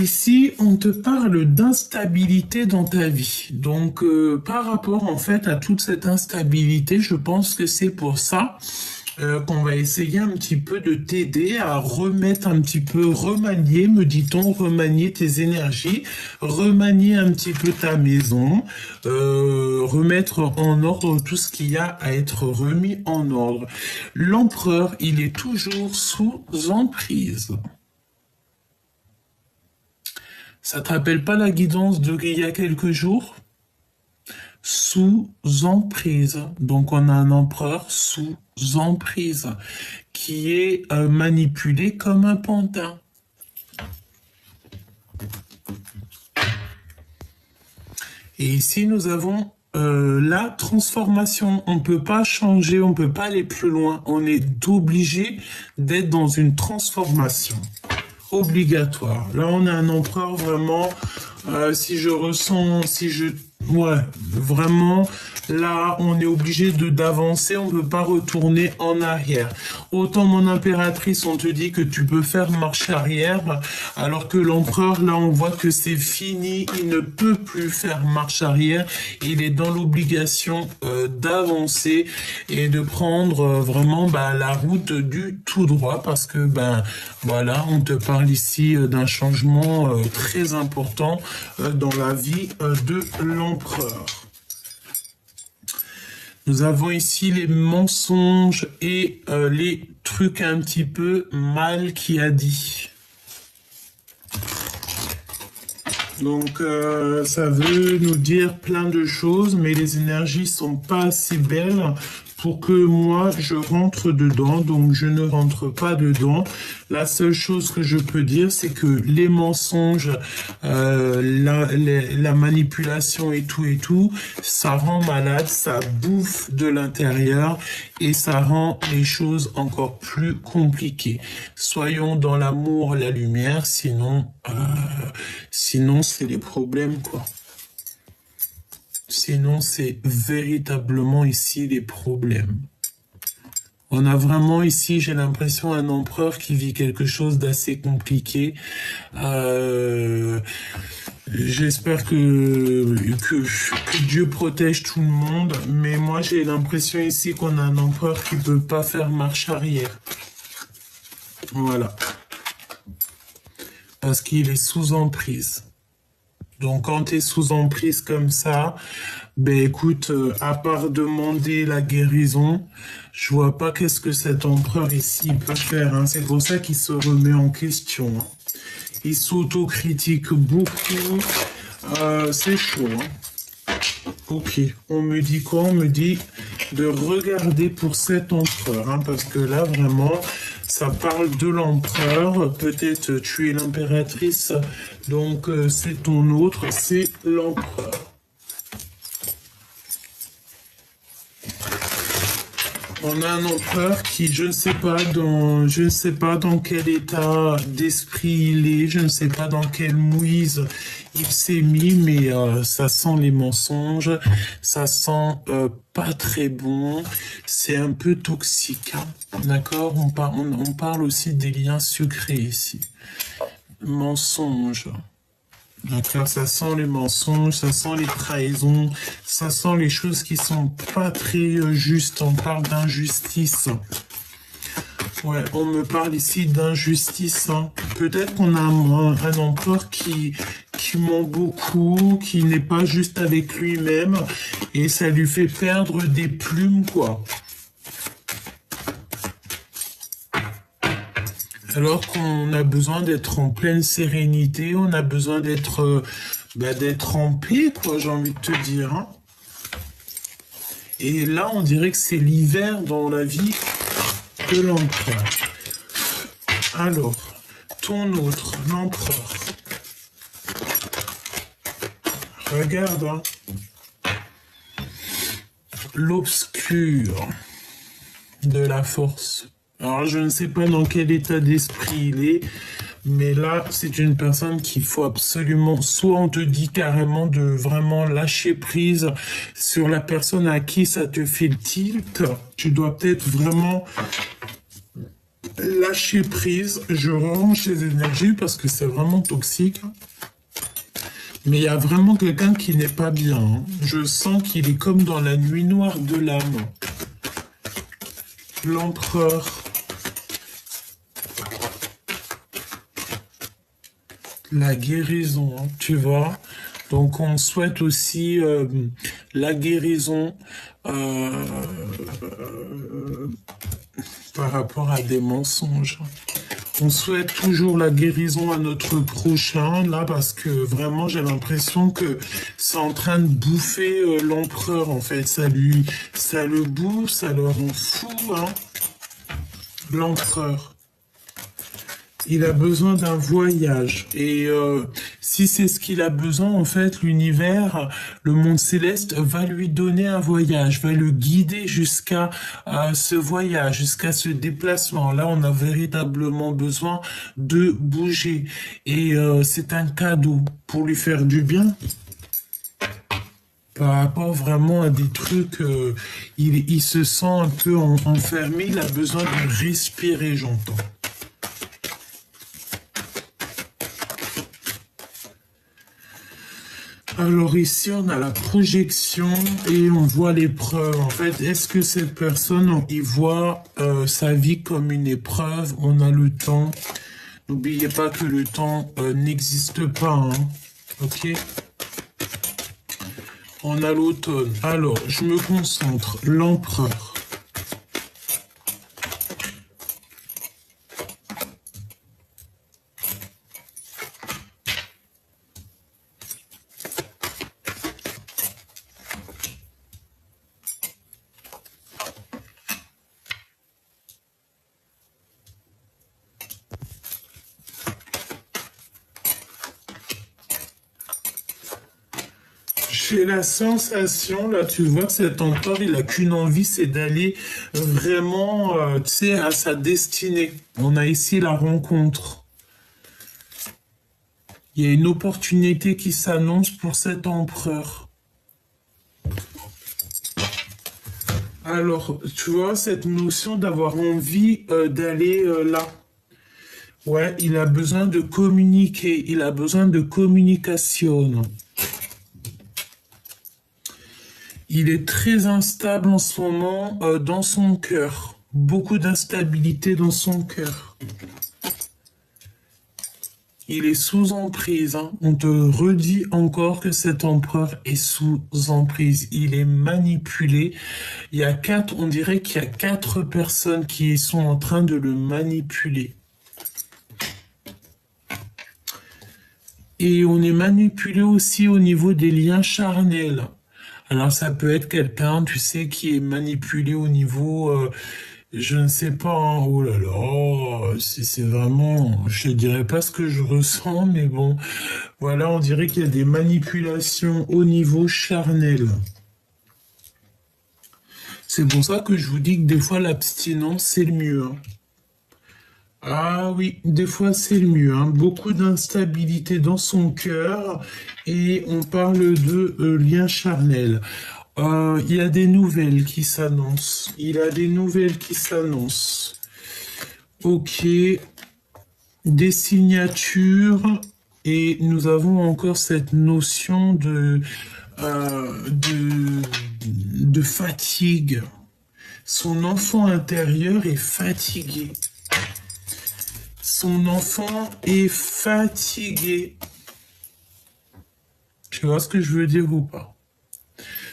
ici, on te parle d'instabilité dans ta vie. Donc, par rapport en fait à toute cette instabilité, je pense que c'est pour ça qu'on va essayer un petit peu de t'aider à remettre un petit peu, remanier, me dit-on, remanier tes énergies, remanier un petit peu ta maison, remettre en ordre tout ce qu'il y a à être remis en ordre. L'empereur, il est toujours sous emprise. Ça te rappelle pas la guidance d'il y a quelques jours? Sous emprise. Donc on a un empereur sous emprise qui est manipulé comme un pantin. Et ici nous avons la transformation. On ne peut pas changer, on ne peut pas aller plus loin. On est obligé d'être dans une transformation obligatoire. Là, on a un empereur vraiment, si je ressens, ouais, vraiment, là, on est obligé d'avancer, on ne peut pas retourner en arrière. Autant mon impératrice, on te dit que tu peux faire marche arrière, alors que l'empereur, là, on voit que c'est fini, il ne peut plus faire marche arrière, il est dans l'obligation d'avancer et de prendre vraiment la route du tout droit, parce que, voilà, on te parle ici d'un changement très important dans la vie de l'empereur. Nous avons ici les mensonges et les trucs un petit peu mal qu'il a dit. Donc ça veut nous dire plein de choses, mais les énergies sont pas assez belles pour que moi je rentre dedans, donc je ne rentre pas dedans. La seule chose que je peux dire, c'est que les mensonges, la manipulation et tout, ça rend malade, ça bouffe de l'intérieur et ça rend les choses encore plus compliquées. Soyons dans l'amour, la lumière, sinon c'est les problèmes, quoi. Sinon, c'est véritablement ici les problèmes. On a vraiment ici, j'ai l'impression, un empereur qui vit quelque chose d'assez compliqué. J'espère que Dieu protège tout le monde, mais moi j'ai l'impression ici qu'on a un empereur qui peut pas faire marche arrière. Voilà. Parce qu'il est sous emprise. Donc quand tu es sous emprise comme ça, ben écoute, à part demander la guérison, je vois pas qu'est-ce que cet empereur ici peut faire, hein. C'est pour ça qu'il se remet en question, hein. Il s'autocritique beaucoup. C'est chaud, hein. Ok, on me dit quoi? On me dit de regarder pour cet empereur, hein, parce que là, vraiment, ça parle de l'empereur. Peut-être tu es l'impératrice, donc c'est ton autre, c'est l'empereur. On a un empereur qui, je ne sais pas dans quel état d'esprit il est, je ne sais pas dans quelle mouise il s'est mis, mais ça sent les mensonges, ça sent pas très bon, c'est un peu toxique, hein. D'accord? On parle aussi des liens secrets ici. Mensonges. D'accord, ça sent les mensonges, ça sent les trahisons, ça sent les choses qui sont pas très justes. On parle d'injustice. Ouais, on me parle ici d'injustice, hein. Peut-être qu'on a un empereur qui ment beaucoup, qui n'est pas juste avec lui-même, et ça lui fait perdre des plumes, quoi. Alors qu'on a besoin d'être en pleine sérénité, on a besoin d'être en paix, quoi, j'ai envie de te dire, hein. Et là, on dirait que c'est l'hiver dans la vie de l'empereur. Alors, ton autre, l'empereur. Regarde, hein. L'obscur de la force. Alors, je ne sais pas dans quel état d'esprit il est, mais là, c'est une personne qu'il faut absolument, soit on te dit carrément de vraiment lâcher prise sur la personne à qui ça te fait le tilt. Tu dois peut-être vraiment lâcher prise. Je range les énergies parce que c'est vraiment toxique. Mais il y a vraiment quelqu'un qui n'est pas bien, hein. Je sens qu'il est comme dans la nuit noire de l'âme. L'empereur. La guérison, hein, tu vois. Donc on souhaite aussi la guérison par rapport à des mensonges. On souhaite toujours la guérison à notre prochain, là, parce que vraiment, j'ai l'impression que c'est en train de bouffer l'empereur, en fait. Ça le bouffe, ça le rend fou, hein. L'empereur. Il a besoin d'un voyage. Et si c'est ce qu'il a besoin, en fait, l'univers, le monde céleste va lui donner un voyage, va le guider jusqu'à ce voyage, jusqu'à ce déplacement. Là, on a véritablement besoin de bouger. Et c'est un cadeau pour lui faire du bien. Par rapport vraiment à des trucs, il se sent un peu enfermé, il a besoin de respirer, j'entends. Alors ici, on a la projection et on voit l'épreuve. En fait, est-ce que cette personne, il voit sa vie comme une épreuve? On a le temps. N'oubliez pas que le temps n'existe pas, hein. Ok? On a l'automne. Alors, je me concentre. L'empereur. J'ai la sensation, là, tu vois, cet empereur, il a qu'une envie, c'est d'aller vraiment, tu sais, à sa destinée. On a ici la rencontre. Il y a une opportunité qui s'annonce pour cet empereur. Alors, tu vois, cette notion d'avoir envie d'aller là. Ouais, il a besoin de communiquer, il a besoin de communication. Il est très instable en ce moment dans son cœur. Beaucoup d'instabilité dans son cœur. Il est sous emprise, hein. On te redit encore que cet empereur est sous emprise. Il est manipulé. On dirait qu'il y a 4 personnes qui sont en train de le manipuler. Et on est manipulé aussi au niveau des liens charnels. Alors ça peut être quelqu'un, tu sais, qui est manipulé au niveau, je ne sais pas, hein. Oh là là, c'est vraiment, je ne dirais pas ce que je ressens, mais bon, voilà, on dirait qu'il y a des manipulations au niveau charnel. C'est pour ça que je vous dis que des fois l'abstinence c'est le mieux, hein. Ah oui, des fois c'est le mieux, hein. Beaucoup d'instabilité dans son cœur et on parle de lien charnel. Il y a des nouvelles qui s'annoncent. Il a des nouvelles qui s'annoncent. Ok, des signatures et nous avons encore cette notion de fatigue. Son enfant intérieur est fatigué. Son enfant est fatigué. Tu vois ce que je veux dire ou pas?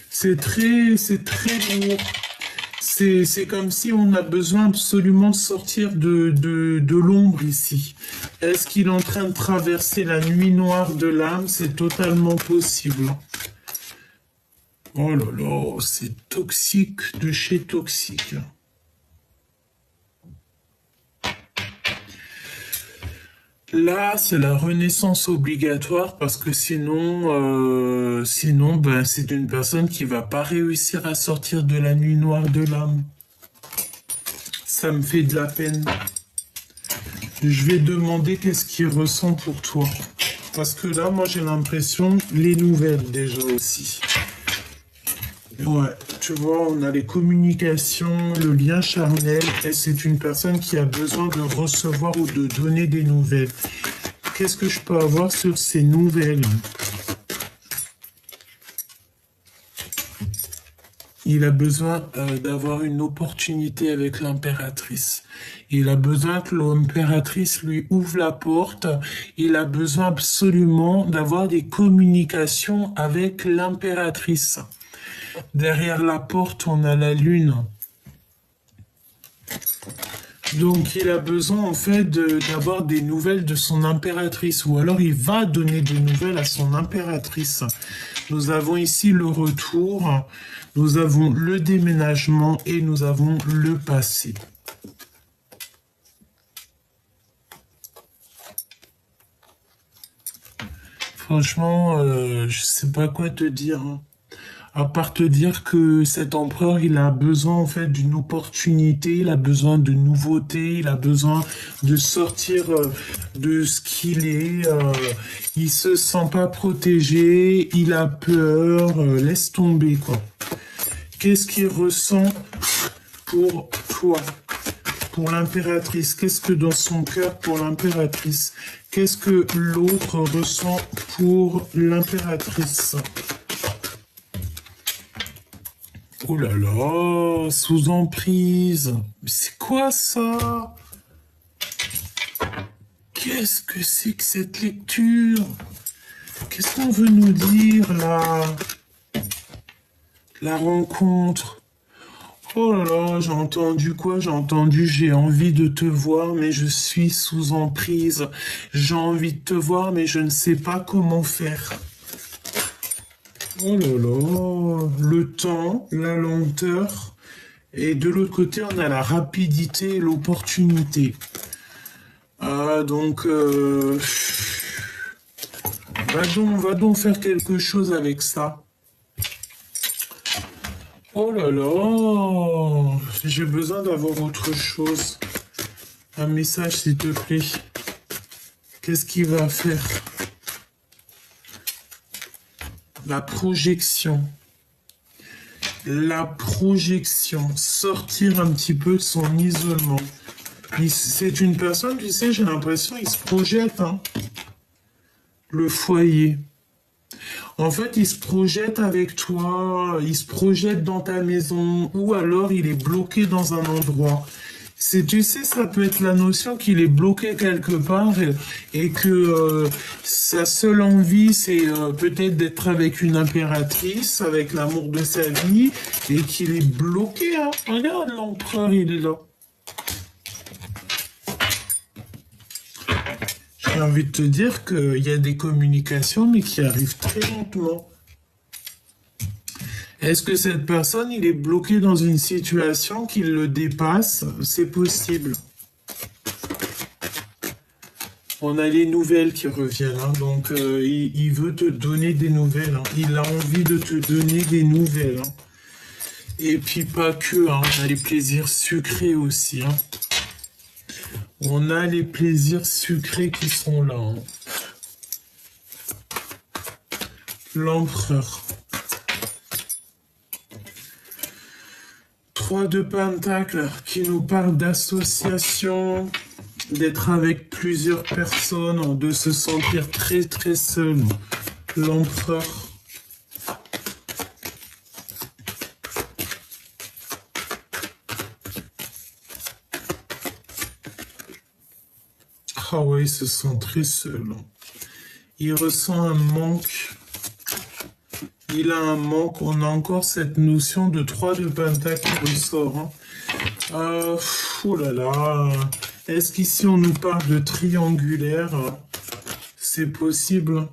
C'est très lourd. C'est comme si on a besoin absolument de sortir de l'ombre ici. Est-ce qu'il est en train de traverser la nuit noire de l'âme? C'est totalement possible. Oh là là, c'est toxique de chez toxique. Là, c'est la renaissance obligatoire parce que sinon, ben, c'est une personne qui va pas réussir à sortir de la nuit noire de l'âme. Ça me fait de la peine. Je vais demander qu'est-ce qu'il ressent pour toi. Parce que là, moi, j'ai l'impression, les nouvelles déjà aussi. Ouais, tu vois, on a les communications, le lien charnel, et c'est une personne qui a besoin de recevoir ou de donner des nouvelles. Qu'est-ce que je peux avoir sur ces nouvelles? Il a besoin d'avoir une opportunité avec l'impératrice. Il a besoin que l'impératrice lui ouvre la porte. Il a besoin absolument d'avoir des communications avec l'impératrice. Derrière la porte, on a la lune. Donc il a besoin en fait d'avoir des nouvelles de son impératrice, ou alors il va donner des nouvelles à son impératrice. Nous avons ici le retour, nous avons le déménagement et nous avons le passé. Franchement, je sais pas quoi te dire, hein. À part te dire que cet empereur, il a besoin en fait d'une opportunité, il a besoin de nouveautés, il a besoin de sortir de ce qu'il est. Il se sent pas protégé, il a peur, laisse tomber quoi. Qu'est-ce qu'il ressent pour toi, pour l'impératrice? Qu'est-ce que dans son cœur pour l'impératrice? Qu'est-ce que l'autre ressent pour l'impératrice? Oh là là, sous emprise. Mais c'est quoi ça? Qu'est-ce que c'est que cette lecture? Qu'est-ce qu'on veut nous dire là? La rencontre. Oh là là, j'ai entendu quoi? J'ai entendu j'ai envie de te voir, mais je suis sous emprise. J'ai envie de te voir, mais je ne sais pas comment faire. Oh là là, le temps, la lenteur, et de l'autre côté, on a la rapidité et l'opportunité. Donc, va donc faire quelque chose avec ça. Oh là là, j'ai besoin d'avoir autre chose. Un message, s'il te plaît. Qu'est-ce qu'il va faire? La projection. la projection, sortir un petit peu de son isolement. C'est une personne, tu sais, j'ai l'impression, il se projette, hein, le foyer. En fait, il se projette avec toi, il se projette dans ta maison, ou alors il est bloqué dans un endroit. Tu sais, ça peut être la notion qu'il est bloqué quelque part et que sa seule envie, c'est peut-être d'être avec une impératrice, avec l'amour de sa vie, et qu'il est bloqué, hein. Regarde, l'empereur, il est là. J'ai envie de te dire qu'il y a des communications, mais qui arrivent très lentement. Est-ce que cette personne, il est bloqué dans une situation qui le dépasse? C'est possible. On a les nouvelles qui reviennent, hein, donc il veut te donner des nouvelles, hein. Il a envie de te donner des nouvelles, hein. Et puis pas que, hein, on a les plaisirs sucrés aussi, hein. On a les plaisirs sucrés qui sont là, hein. L'empereur. 3 de Pentacles qui nous parle d'association, d'être avec plusieurs personnes, de se sentir très très seul. L'empereur. Ah ouais, il se sent très seul. Il ressent un manque. Il a un manque. On a encore cette notion de 3 de Pentacles qui ressort, hein. Oh là là. Est-ce qu'ici on nous parle de triangulaire? C'est possible.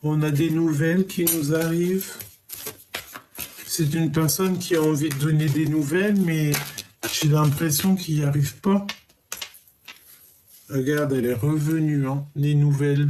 On a des nouvelles qui nous arrivent. C'est une personne qui a envie de donner des nouvelles, mais j'ai l'impression qu'il n'y arrive pas. Regarde, elle est revenue, hein, les nouvelles.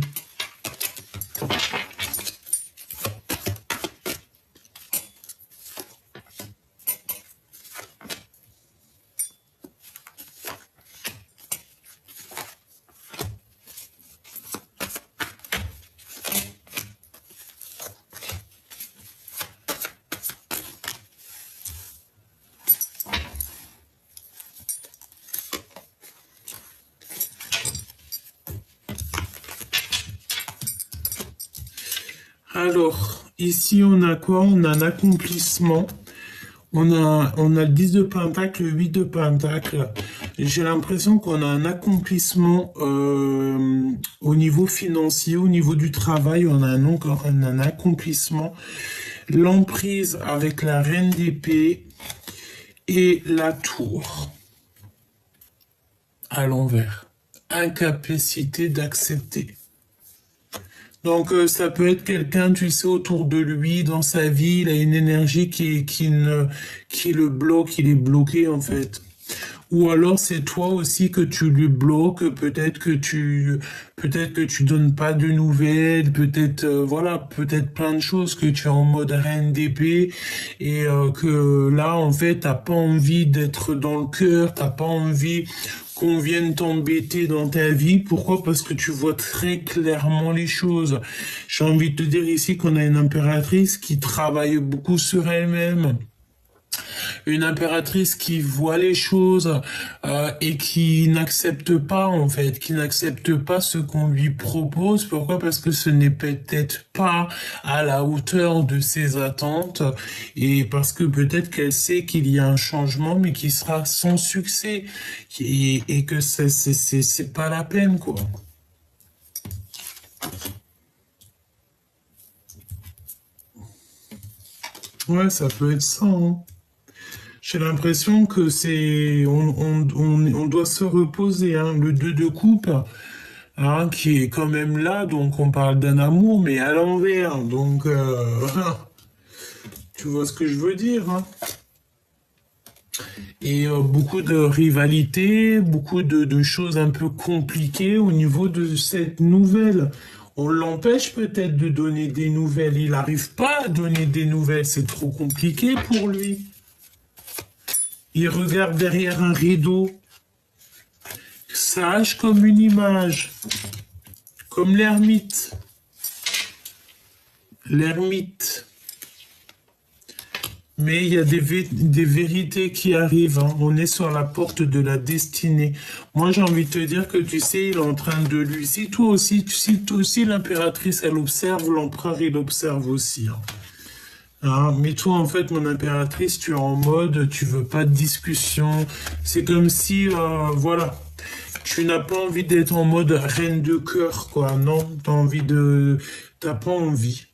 Alors, ici, on a quoi? On a un accomplissement. On a le 10 de Pentacle, le 8 de Pentacle. J'ai l'impression qu'on a un accomplissement au niveau financier, au niveau du travail. On a un accomplissement. L'emprise avec la reine d'épée et la tour à l'envers. Incapacité d'accepter. Donc ça peut être quelqu'un, tu sais, autour de lui, dans sa vie, il a une énergie qui le bloque, il est bloqué en fait. Ou alors c'est toi aussi que tu lui bloques, peut-être que tu donnes pas de nouvelles, peut-être voilà, peut-être plein de choses que tu es en mode reine d'épée et que là en fait t'as pas envie d'être dans le cœur, t'as pas envie qu'on vienne t'embêter dans ta vie. Pourquoi? Parce que tu vois très clairement les choses. J'ai envie de te dire ici qu'on a une impératrice qui travaille beaucoup sur elle-même. Une impératrice qui voit les choses et qui n'accepte pas en fait, qui n'accepte pas ce qu'on lui propose. Pourquoi? Parce que ce n'est peut-être pas à la hauteur de ses attentes et parce que peut-être qu'elle sait qu'il y a un changement mais qui sera sans succès et que c'est pas la peine quoi. Ouais, ça peut être ça, hein. J'ai l'impression que on doit se reposer, hein. Le 2 de coupe, hein, qui est quand même là, donc on parle d'un amour, mais à l'envers. Donc, tu vois ce que je veux dire, hein. Et beaucoup de rivalité, beaucoup de choses un peu compliquées au niveau de cette nouvelle. On l'empêche peut-être de donner des nouvelles. Il n'arrive pas à donner des nouvelles. C'est trop compliqué pour lui. Il regarde derrière un rideau, sage comme une image, comme l'ermite. L'ermite. Mais il y a des vérités qui arrivent, hein. On est sur la porte de la destinée. Moi, j'ai envie de te dire que tu sais, il est en train de lui. Si toi aussi l'impératrice, elle observe, l'empereur, il observe aussi, hein. Hein, mais toi, en fait, mon impératrice, tu es en mode, tu veux pas de discussion. C'est comme si, voilà, tu n'as pas envie d'être en mode reine de cœur, quoi. Non, t'as pas envie.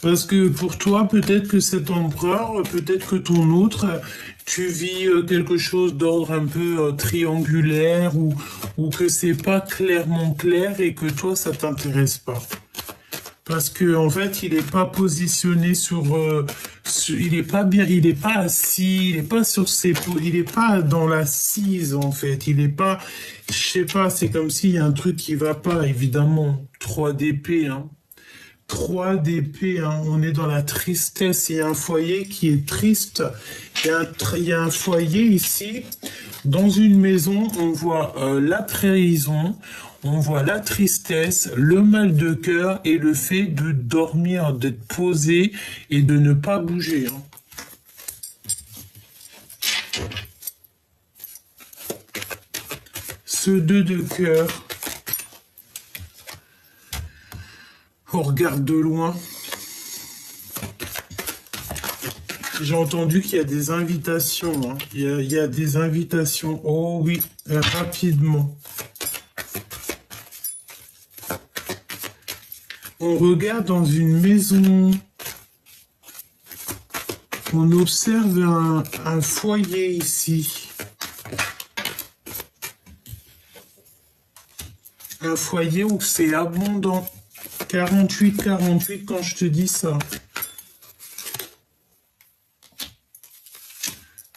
Parce que pour toi, peut-être que cet empereur, peut-être que ton autre, tu vis quelque chose d'ordre un peu triangulaire ou que c'est pas clairement clair et que toi, ça t'intéresse pas. Parce que en fait, il n'est pas positionné il est pas bien, il n'est pas assis, il n'est pas sur il n'est pas dans l'assise en fait. Il n'est pas, je sais pas, c'est comme s'il y a un truc qui va pas, évidemment. 3 d'épée, hein. 3 d'épée, hein. On est dans la tristesse. Il y a un foyer qui est triste. Il y a un foyer ici. Dans une maison, on voit la trahison, on voit la tristesse, le mal de cœur et le fait de dormir, d'être posé et de ne pas bouger, hein. Ce 2 de cœur, on regarde de loin. J'ai entendu qu'il y a des invitations, hein. Il y a des invitations. Oh oui, rapidement. On regarde dans une maison. On observe un foyer ici. Un foyer où c'est abondant. 48 quand je te dis ça.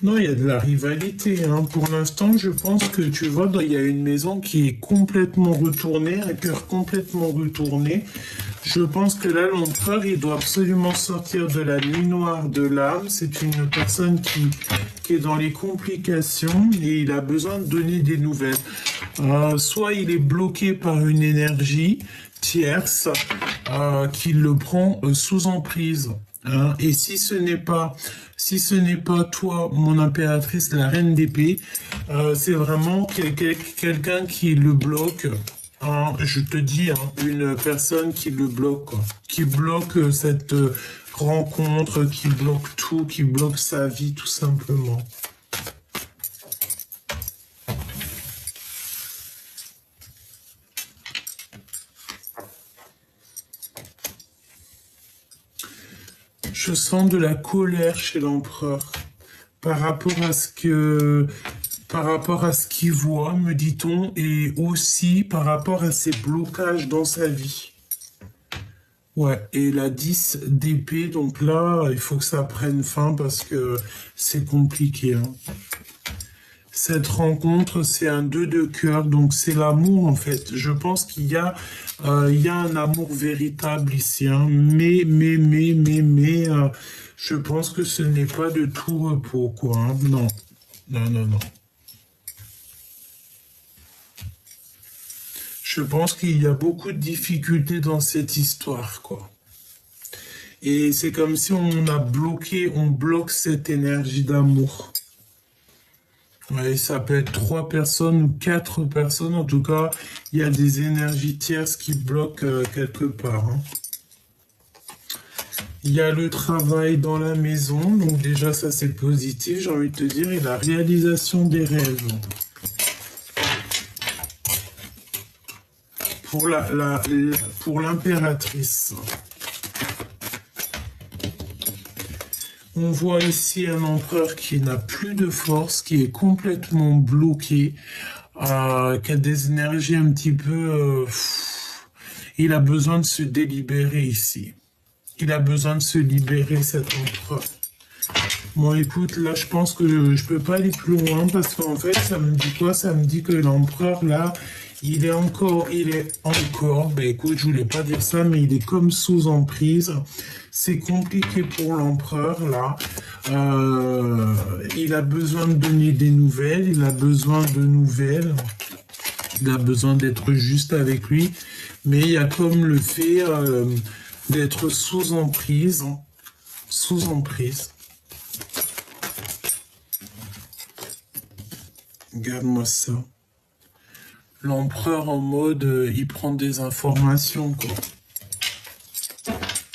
Non, il y a de la rivalité, hein. Pour l'instant, je pense que tu vois, il y a une maison qui est complètement retournée, un cœur complètement retourné. Je pense que là, l'empereur, il doit absolument sortir de la nuit noire de l'âme. C'est une personne qui est dans les complications et il a besoin de donner des nouvelles. Soit il est bloqué par une énergie tierce qui le prend sous emprise. Hein. Et si ce n'est pas toi, mon impératrice, la reine d'épée, c'est vraiment quelqu'un qui le bloque. Hein, je te dis, hein, une personne qui le bloque, quoi. Qui bloque cette rencontre, qui bloque tout, qui bloque sa vie, tout simplement. Je sens de la colère chez l'empereur par rapport à ce qu'il voit, me dit-on, et aussi par rapport à ses blocages dans sa vie. Ouais, et la 10 d'épée, donc là, il faut que ça prenne fin parce que c'est compliqué, hein. Cette rencontre, c'est un 2 de cœur, donc c'est l'amour en fait. Je pense qu'il y a un amour véritable ici, hein. Mais, je pense que ce n'est pas de tout repos, quoi, hein. Non, non. Je pense qu'il y a beaucoup de difficultés dans cette histoire, quoi. Et c'est comme si on bloque cette énergie d'amour. Oui, ça peut être 3 personnes ou 4 personnes. En tout cas, il y a des énergies tierces qui bloquent quelque part, hein. Il y a le travail dans la maison. Donc déjà, ça c'est positif, j'ai envie de te dire. Et la réalisation des rêves. Pour l'impératrice. On voit ici un empereur qui n'a plus de force, qui est complètement bloqué, qui a des énergies un petit peu... il a besoin de se délibérer ici. Il a besoin de se libérer, cet empereur. Bon, écoute, là, je pense que je peux pas aller plus loin parce qu'en fait, ça me dit quoi? Ça me dit que l'empereur, là, il est encore, ben écoute, je voulais pas dire ça, mais il est comme sous emprise. C'est compliqué pour l'empereur, là. Il a besoin de donner des nouvelles, il a besoin de nouvelles. Il a besoin d'être juste avec lui. Mais il y a comme le fait d'être sous emprise. sous emprise. Regarde-moi ça. L'empereur en mode, il prend des informations, quoi.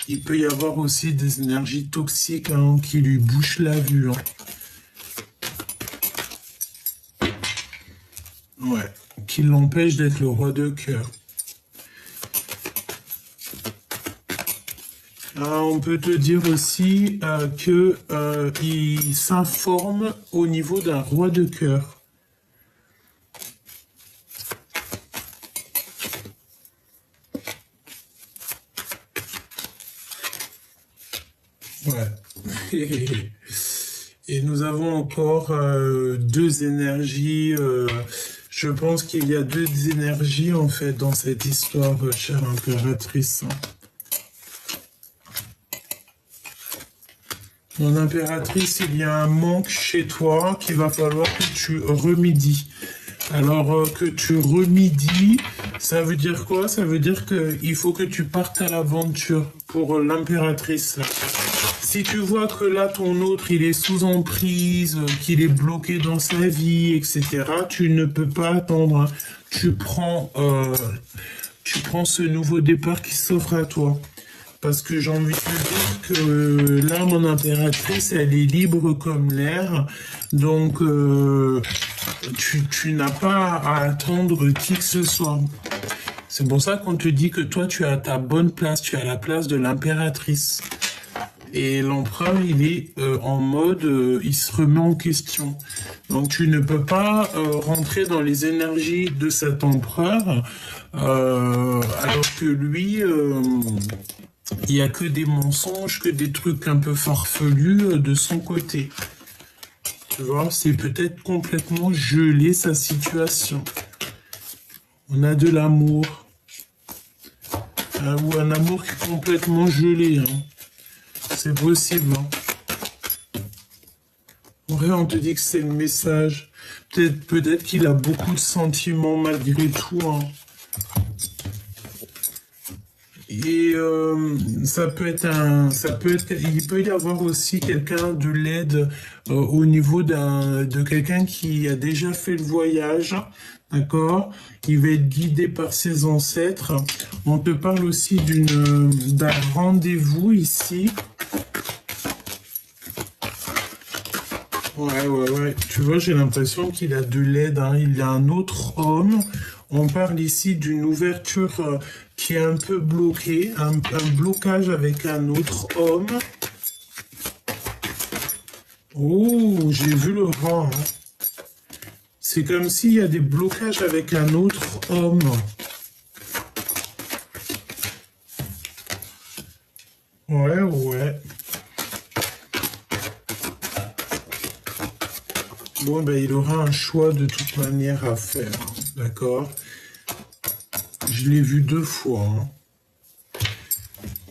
Il peut y avoir aussi des énergies toxiques hein, qui lui bouchent la vue. Hein. Ouais, qui l'empêchent d'être le roi de cœur. On peut te dire aussi que il s'informe au niveau d'un roi de cœur. Ouais. Et nous avons encore deux énergies. Je pense qu'il y a deux énergies en fait dans cette histoire, chère impératrice. Mon impératrice, il y a un manque chez toi qu'il va falloir que tu remédies. Alors que tu remédies, ça veut dire quoi? Ça veut dire qu'il faut que tu partes à l'aventure pour l'impératrice. Si tu vois que là, ton autre, il est sous emprise, qu'il est bloqué dans sa vie, etc., tu ne peux pas attendre. Hein. Tu prends ce nouveau départ qui s'offre à toi. Parce que j'ai envie de te dire que là, mon impératrice, elle est libre comme l'air. Donc, tu n'as pas à attendre qui que ce soit. C'est pour ça qu'on te dit que toi, tu as ta bonne place. Tu as la place de l'impératrice. Et l'empereur, il est en mode, il se remet en question. Donc, tu ne peux pas rentrer dans les énergies de cet empereur, alors que lui... il n'y a que des mensonges, que des trucs un peu farfelus de son côté. Tu vois, c'est peut-être complètement gelé sa situation. On a de l'amour. Ou un amour qui est complètement gelé. Hein. C'est possible. Hein. Ouais, on te dit que c'est le message. Peut-être qu'il a beaucoup de sentiments malgré tout. Hein. Et il peut y avoir aussi quelqu'un de l'aide au niveau de quelqu'un qui a déjà fait le voyage, d'accord? Il va être guidé par ses ancêtres. On te parle aussi d'un rendez-vous ici. Ouais. Tu vois, j'ai l'impression qu'il a de l'aide. Hein. Il y a un autre homme. On parle ici d'une ouverture qui est un peu bloquée, un blocage avec un autre homme. Oh, j'ai vu le rang. Hein. C'est comme s'il y a des blocages avec un autre homme. Ouais. Bon, ben, il aura un choix de toute manière à faire, d'accord? Je l'ai vu 2 fois. Hein.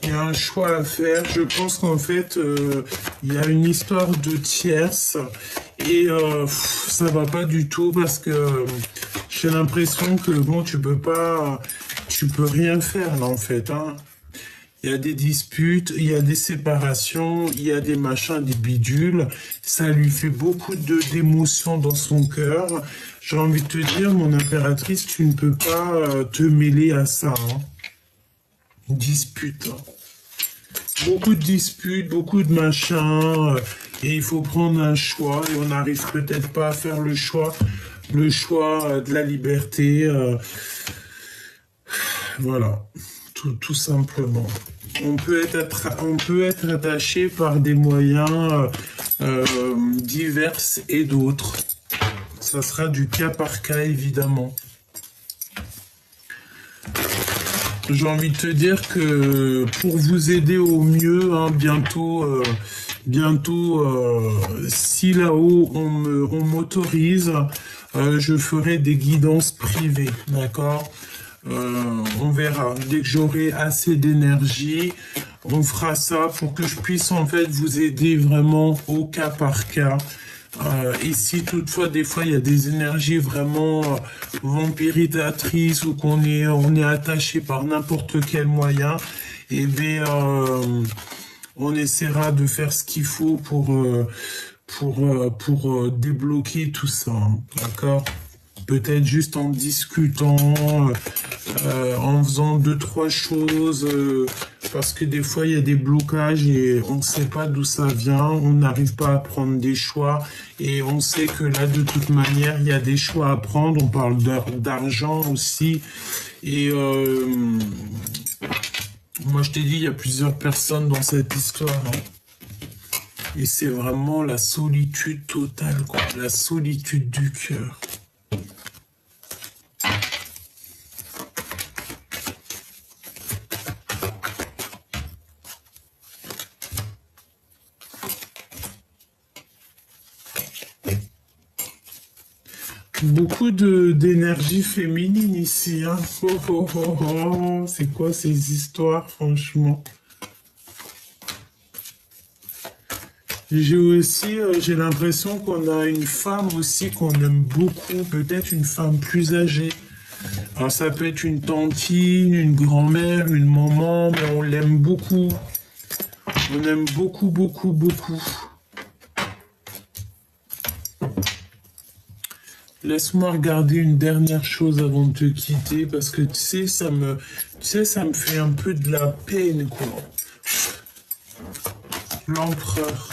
Il y a un choix à faire. Je pense qu'en fait, il y a une histoire de tierce et ça va pas du tout parce que j'ai l'impression que bon, tu peux rien faire là en fait. Hein. Il y a des disputes, il y a des séparations, il y a des machins, des bidules. Ça lui fait beaucoup d'émotions dans son cœur. J'ai envie de te dire, mon impératrice, tu ne peux pas te mêler à ça. Hein. Dispute. Beaucoup de disputes, beaucoup de machins. Et il faut prendre un choix. Et on n'arrive peut-être pas à faire le choix de la liberté. Voilà. Tout simplement. On peut être attaché par des moyens divers et d'autres. Ça sera du cas par cas, évidemment. J'ai envie de te dire que pour vous aider au mieux, hein, bientôt, si là-haut on m'autorise, je ferai des guidances privées, d'accord? On verra. Dès que j'aurai assez d'énergie, on fera ça pour que je puisse en fait vous aider vraiment au cas par cas. Et si toutefois des fois il y a des énergies vraiment vampirisatrices ou on est attaché par n'importe quel moyen, et bien On essaiera de faire ce qu'il faut pour débloquer tout ça, hein, d'accord? Peut-être juste en discutant, en faisant deux, trois choses, parce que des fois il y a des blocages et on ne sait pas d'où ça vient, on n'arrive pas à prendre des choix et on sait que là de toute manière il y a des choix à prendre, on parle d'argent aussi et moi je t'ai dit il y a plusieurs personnes dans cette histoire, hein. Et c'est vraiment la solitude totale, quoi, la solitude du cœur. Beaucoup d'énergie féminine ici, hein. Oh, oh, oh, oh. C'est quoi ces histoires, franchement? J'ai aussi, j'ai l'impression qu'on a une femme aussi qu'on aime beaucoup, peut-être une femme plus âgée. Alors ça peut être une tantine, une grand-mère, une maman, mais on l'aime beaucoup. On aime beaucoup, beaucoup, beaucoup. Laisse-moi regarder une dernière chose avant de te quitter, parce que ça me fait un peu de la peine, quoi. L'empereur.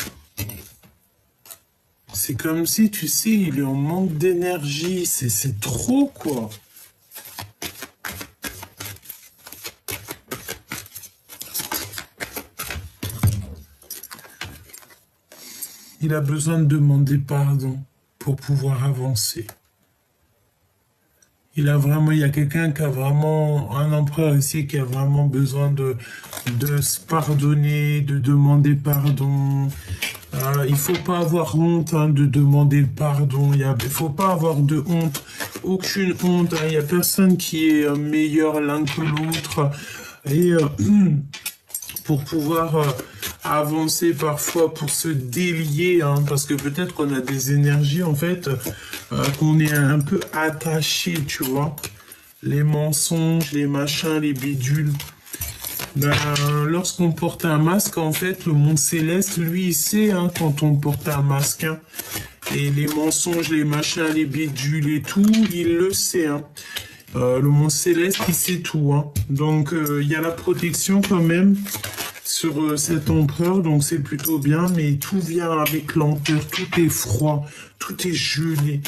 C'est comme si, tu sais, il est en manque d'énergie. C'est trop, quoi. Il a besoin de demander pardon pour pouvoir avancer. Il y a quelqu'un qui a vraiment, un empereur ici qui a vraiment besoin de se pardonner, de demander pardon. Il faut pas avoir honte, hein, de demander le pardon. Il faut pas avoir de honte, aucune honte, hein. Il y a personne qui est meilleur l'un que l'autre. Et pour pouvoir avancer parfois, pour se délier, hein, parce que peut-être qu'on a des énergies en fait, qu'on est un peu attaché, tu vois. Les mensonges, les machins, les bidules. Ben, lorsqu'on porte un masque, en fait, le monde céleste, lui, il sait, hein, quand on porte un masque, hein. Et les mensonges, les machins, les bidules et tout, il le sait, hein. Le monde céleste, il sait tout, hein. Donc, il y a la protection quand même sur cet empereur, donc c'est plutôt bien, mais tout vient avec lenteur, tout est froid, tout est gelé.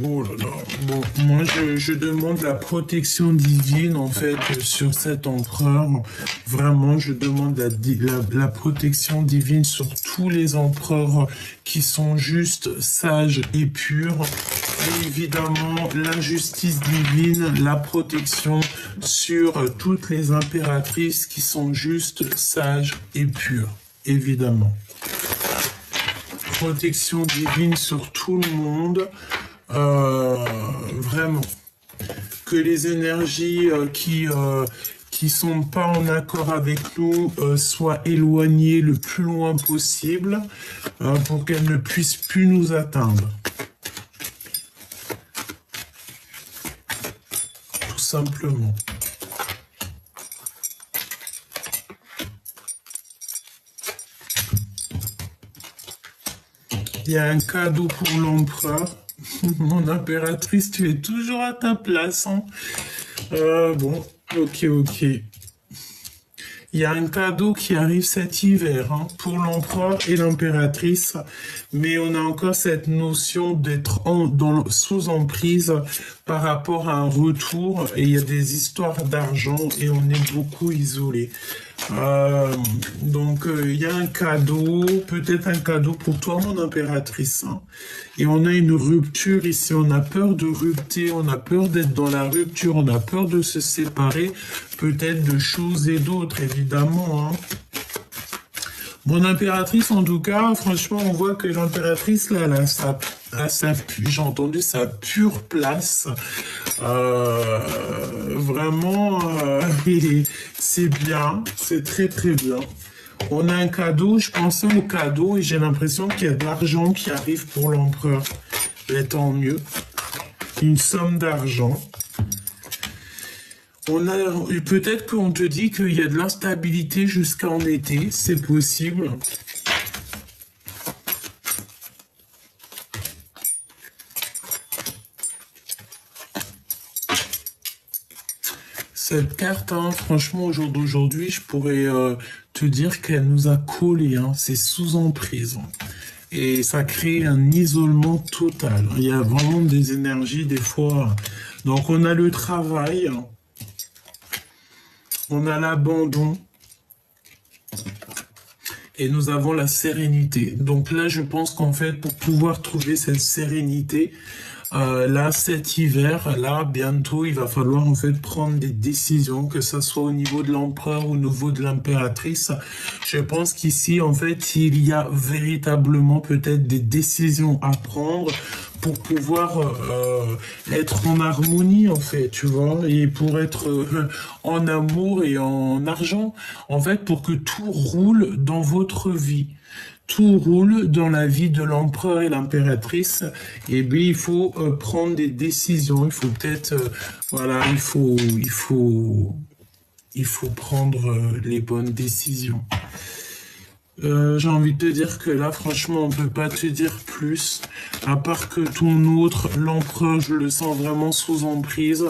Oh là là. Bon, moi je demande la protection divine en fait sur cet empereur. Vraiment, je demande la protection divine sur tous les empereurs qui sont juste sages et purs. Et évidemment, la justice divine, la protection sur toutes les impératrices qui sont juste sages et pures. Évidemment. Protection divine sur tout le monde. Vraiment que les énergies qui sont pas en accord avec nous soient éloignées le plus loin possible pour qu'elles ne puissent plus nous atteindre. Tout simplement. Il y a un cadeau pour l'empereur. Mon impératrice, tu es toujours à ta place, hein. Bon, ok. Il y a un cadeau qui arrive cet hiver, hein, pour l'empereur et l'impératrice, mais on a encore cette notion d'être sous emprise par rapport à un retour, et il y a des histoires d'argent et on est beaucoup isolé. Donc il y a un cadeau, peut-être un cadeau pour toi, mon impératrice, hein. Et on a une rupture ici, on a peur de rupter, on a peur d'être dans la rupture, on a peur de se séparer, peut-être de choses et d'autres, évidemment, hein. Mon impératrice, en tout cas, franchement, on voit que l'impératrice, là, j'ai entendu sa pure place. Vraiment, c'est bien, c'est très très bien. On a un cadeau, je pensais au cadeau et j'ai l'impression qu'il y a de l'argent qui arrive pour l'empereur. Mais tant mieux. Une somme d'argent. Peut-être qu'on te dit qu'il y a de l'instabilité jusqu'en été, c'est possible. Cette carte, hein, franchement, au jour d'aujourd'hui, je pourrais te dire qu'elle nous a collés, hein, c'est sous emprise. Et ça crée un isolement total. Il y a vraiment des énergies, des fois. Donc, on a le travail, on a l'abandon, et nous avons la sérénité. Donc là, je pense qu'en fait, pour pouvoir trouver cette sérénité, là, cet hiver, là, bientôt, il va falloir en fait prendre des décisions, que ce soit au niveau de l'empereur ou au niveau de l'impératrice. Je pense qu'ici, en fait, il y a véritablement peut-être des décisions à prendre pour pouvoir être en harmonie, en fait, tu vois, et pour être en amour et en argent, en fait, pour que tout roule dans votre vie. Tout roule dans la vie de l'empereur et l'impératrice, et bien il faut prendre des décisions, il faut peut-être, voilà, il faut prendre les bonnes décisions. J'ai envie de te dire que là, franchement, on peut pas te dire plus, à part que ton autre, l'empereur, je le sens vraiment sous emprise.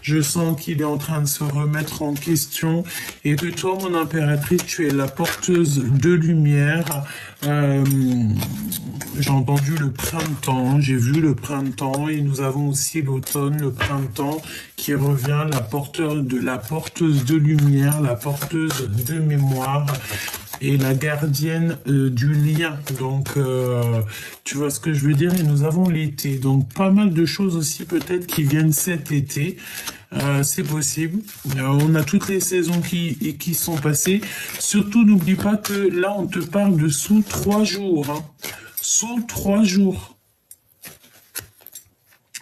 Je sens qu'il est en train de se remettre en question, et que toi, mon impératrice, tu es la porteuse de lumière. J'ai entendu le printemps, j'ai vu le printemps, et nous avons aussi l'automne, le printemps, qui revient, la porteuse de lumière, la porteuse de mémoire, et la gardienne du lien. Donc, tu vois ce que je veux dire? Et nous avons l'été. Donc, pas mal de choses aussi peut-être qui viennent cet été. C'est possible. On a toutes les saisons qui sont passées. Surtout, n'oublie pas que là, on te parle de sous 3 jours. Hein. Sous 3 jours.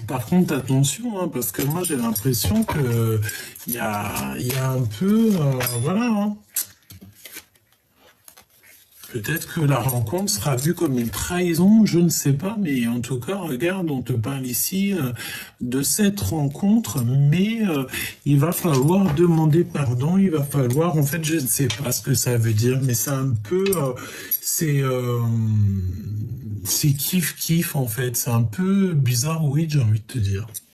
Par contre, attention, hein, parce que moi, j'ai l'impression que il y a un peu... voilà, hein. Peut-être que la rencontre sera vue comme une trahison, je ne sais pas, mais en tout cas, regarde, on te parle ici de cette rencontre, mais il va falloir demander pardon, il va falloir, en fait, je ne sais pas ce que ça veut dire, mais c'est un peu, c'est kiff-kiff, en fait, c'est un peu bizarre, oui, j'ai envie de te dire.